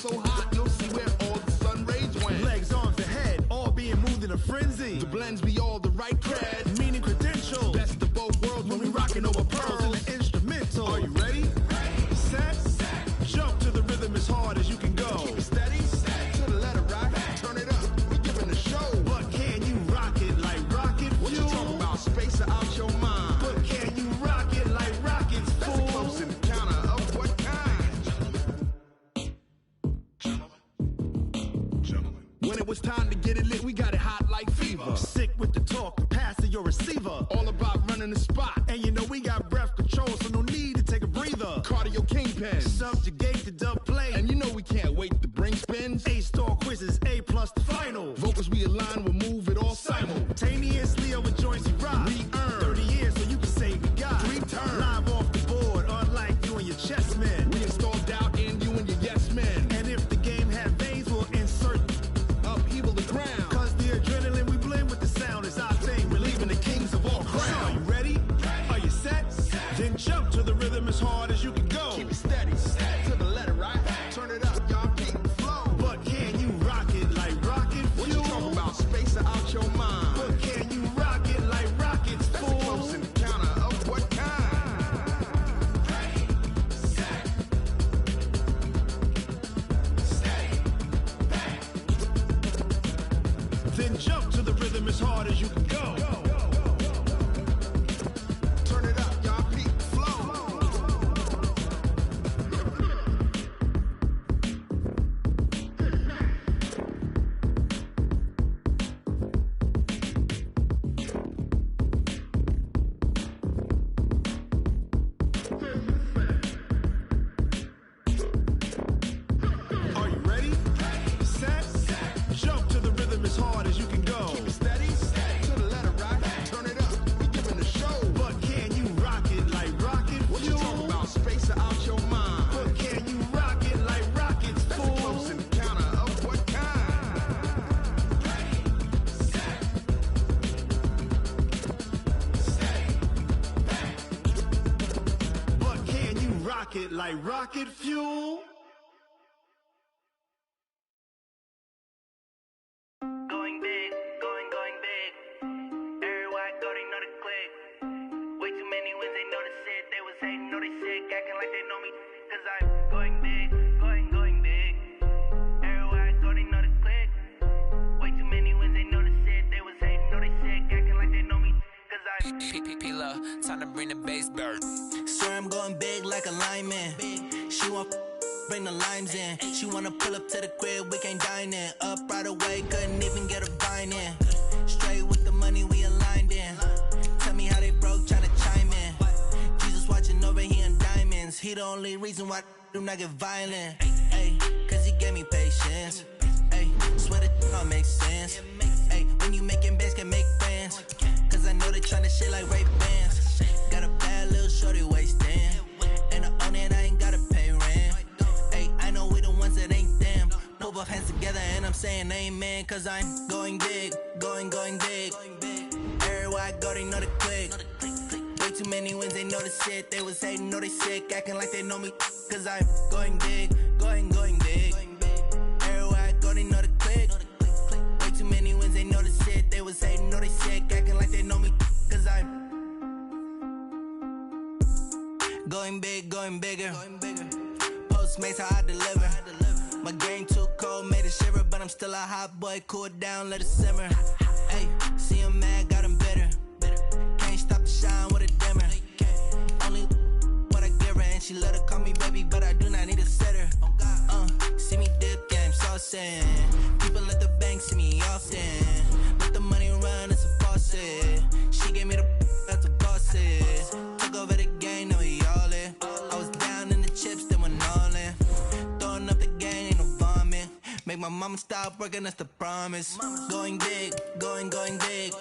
so hot, you'll see where all the sun rays went. Legs, arms, ahead, all being moved in a frenzy. The blends be all the right cred, meaning credentials. Best of both worlds when we rockin' over pearls in the instrumental. Are you ready? Set, jump to the rhythm as hard as you can go. Keep it steady, to the letter right. Turn it up, we giving a show. But can you rock it like rocket fuel? What you talking about? Space or out your mind? But can you rock it like rockets, fool? That's a close encounter of what kind? When it was time to get it lit, we got it hot like fever. Sick with the talk, passing your receiver. All about running the spot. And you know we got breath control, so no need to take a breather. Cardio kingpin. Subjugate the dub play. And you know we can't wait to bring spins. A-star quizzes, A+ the final. Vocals we align, we'll move it all simultaneously over joints we rock. We earn 30 years so you can say we got 3 turns. Live off the board, unlike you and your chess men. We install doubt in you and your yes men. And if the game had veins, we'll insert upheaval the ground. Cause the adrenaline we blend with the sound is our thing. We're leaving the kings of all ground. So are you ready? Are you set? Then jump to the rhythm as hard as you can go. Keep it steady, to the letter right. Turn it up, y'all keep the flow. But can you rock it like rocket fuel? What you talking about? Space or out your mind? But can you rock it it like rocket fuel. Going big, going big. Everywhere I go, they know the click. Way too many wins, they know the shit. They was hating, know they sick, acting like they know me. Cause I'm going big, going big. Everywhere I go, they know the click. Way too many wins, they know the shit. They was hating, know they sick, acting like they know me. Cause I'm P-P-P-Love, time to bring the bass bird. Swear I'm going big like a lineman. She want bring the limes in. She wanna pull up to the crib, we can't dine in. Up right away, couldn't even get a vine in. Straight with the money, we aligned in. Tell me how they broke, tryna chime in. Jesus watching over, he in diamonds. He the only reason why I do not get violent. Ay, cause he gave me patience. Ay, swear that all makes sense. Ay, when you making bands, can make friends. Cause I know they tryna shit like Ray Bans. Got a bad little shorty wasting. And I own it, I ain't gotta pay rent. Ay, I know we the ones that ain't them. Put both hands together and I'm saying amen. Cause I'm going big, going big. Everywhere I go, they know the click. Way too many wins, they know the shit. They was hating, know they sick, acting like they know me. Cause I'm going big, going big. Everywhere I go, they know the click. Way too many wins, they know the shit. They was hating, know they sick, acting like they know me. Cause I'm going big, going bigger. Postmates how I deliver. My game too cold, made it shiver, but I'm still a hot boy. Cool down, let it simmer. Hey, see him mad, got him bitter. Can't stop the shine with a dimmer. Only what I give her, and she let her call me baby, but I do not need a sitter. See me dip, yeah, I'm saucing. People at the bank see me often. Let the money run, it's a faucet. She gave me the that's a faucet. Took over the game, now we all in. I was down in the chips, then went all in. Throwing up the game, ain't no vomit. Make my mama stop working, that's the promise. Going big, going big.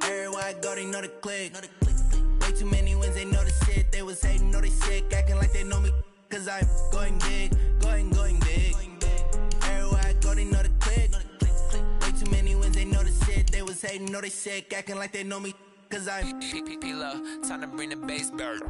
Everywhere I go, they know the click. Way too many wins, they know the shit. They was hating, know they sick, acting like they know me. Cause I'm going big, going big. Everywhere I go, they know the click. Way too many wins, they know the shit. They was hating, know they sick, acting like they know me. Cause I'm P-P-P-Love, time to bring the bass bird.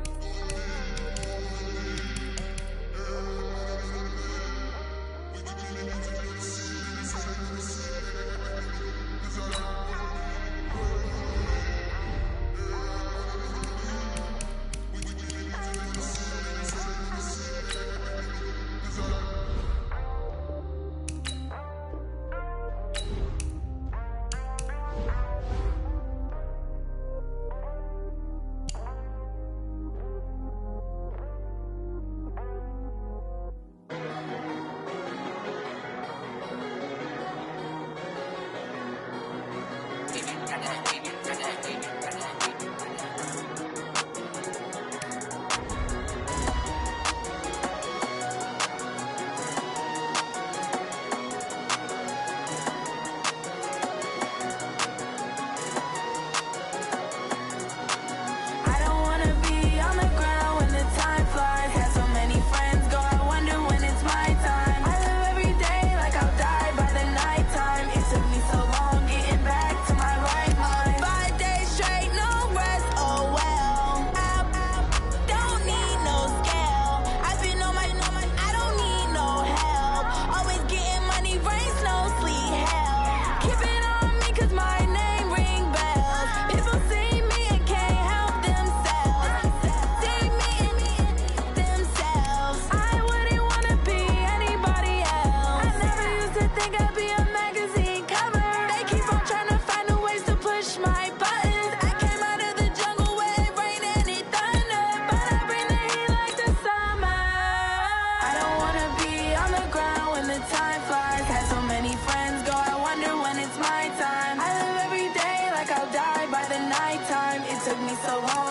so long.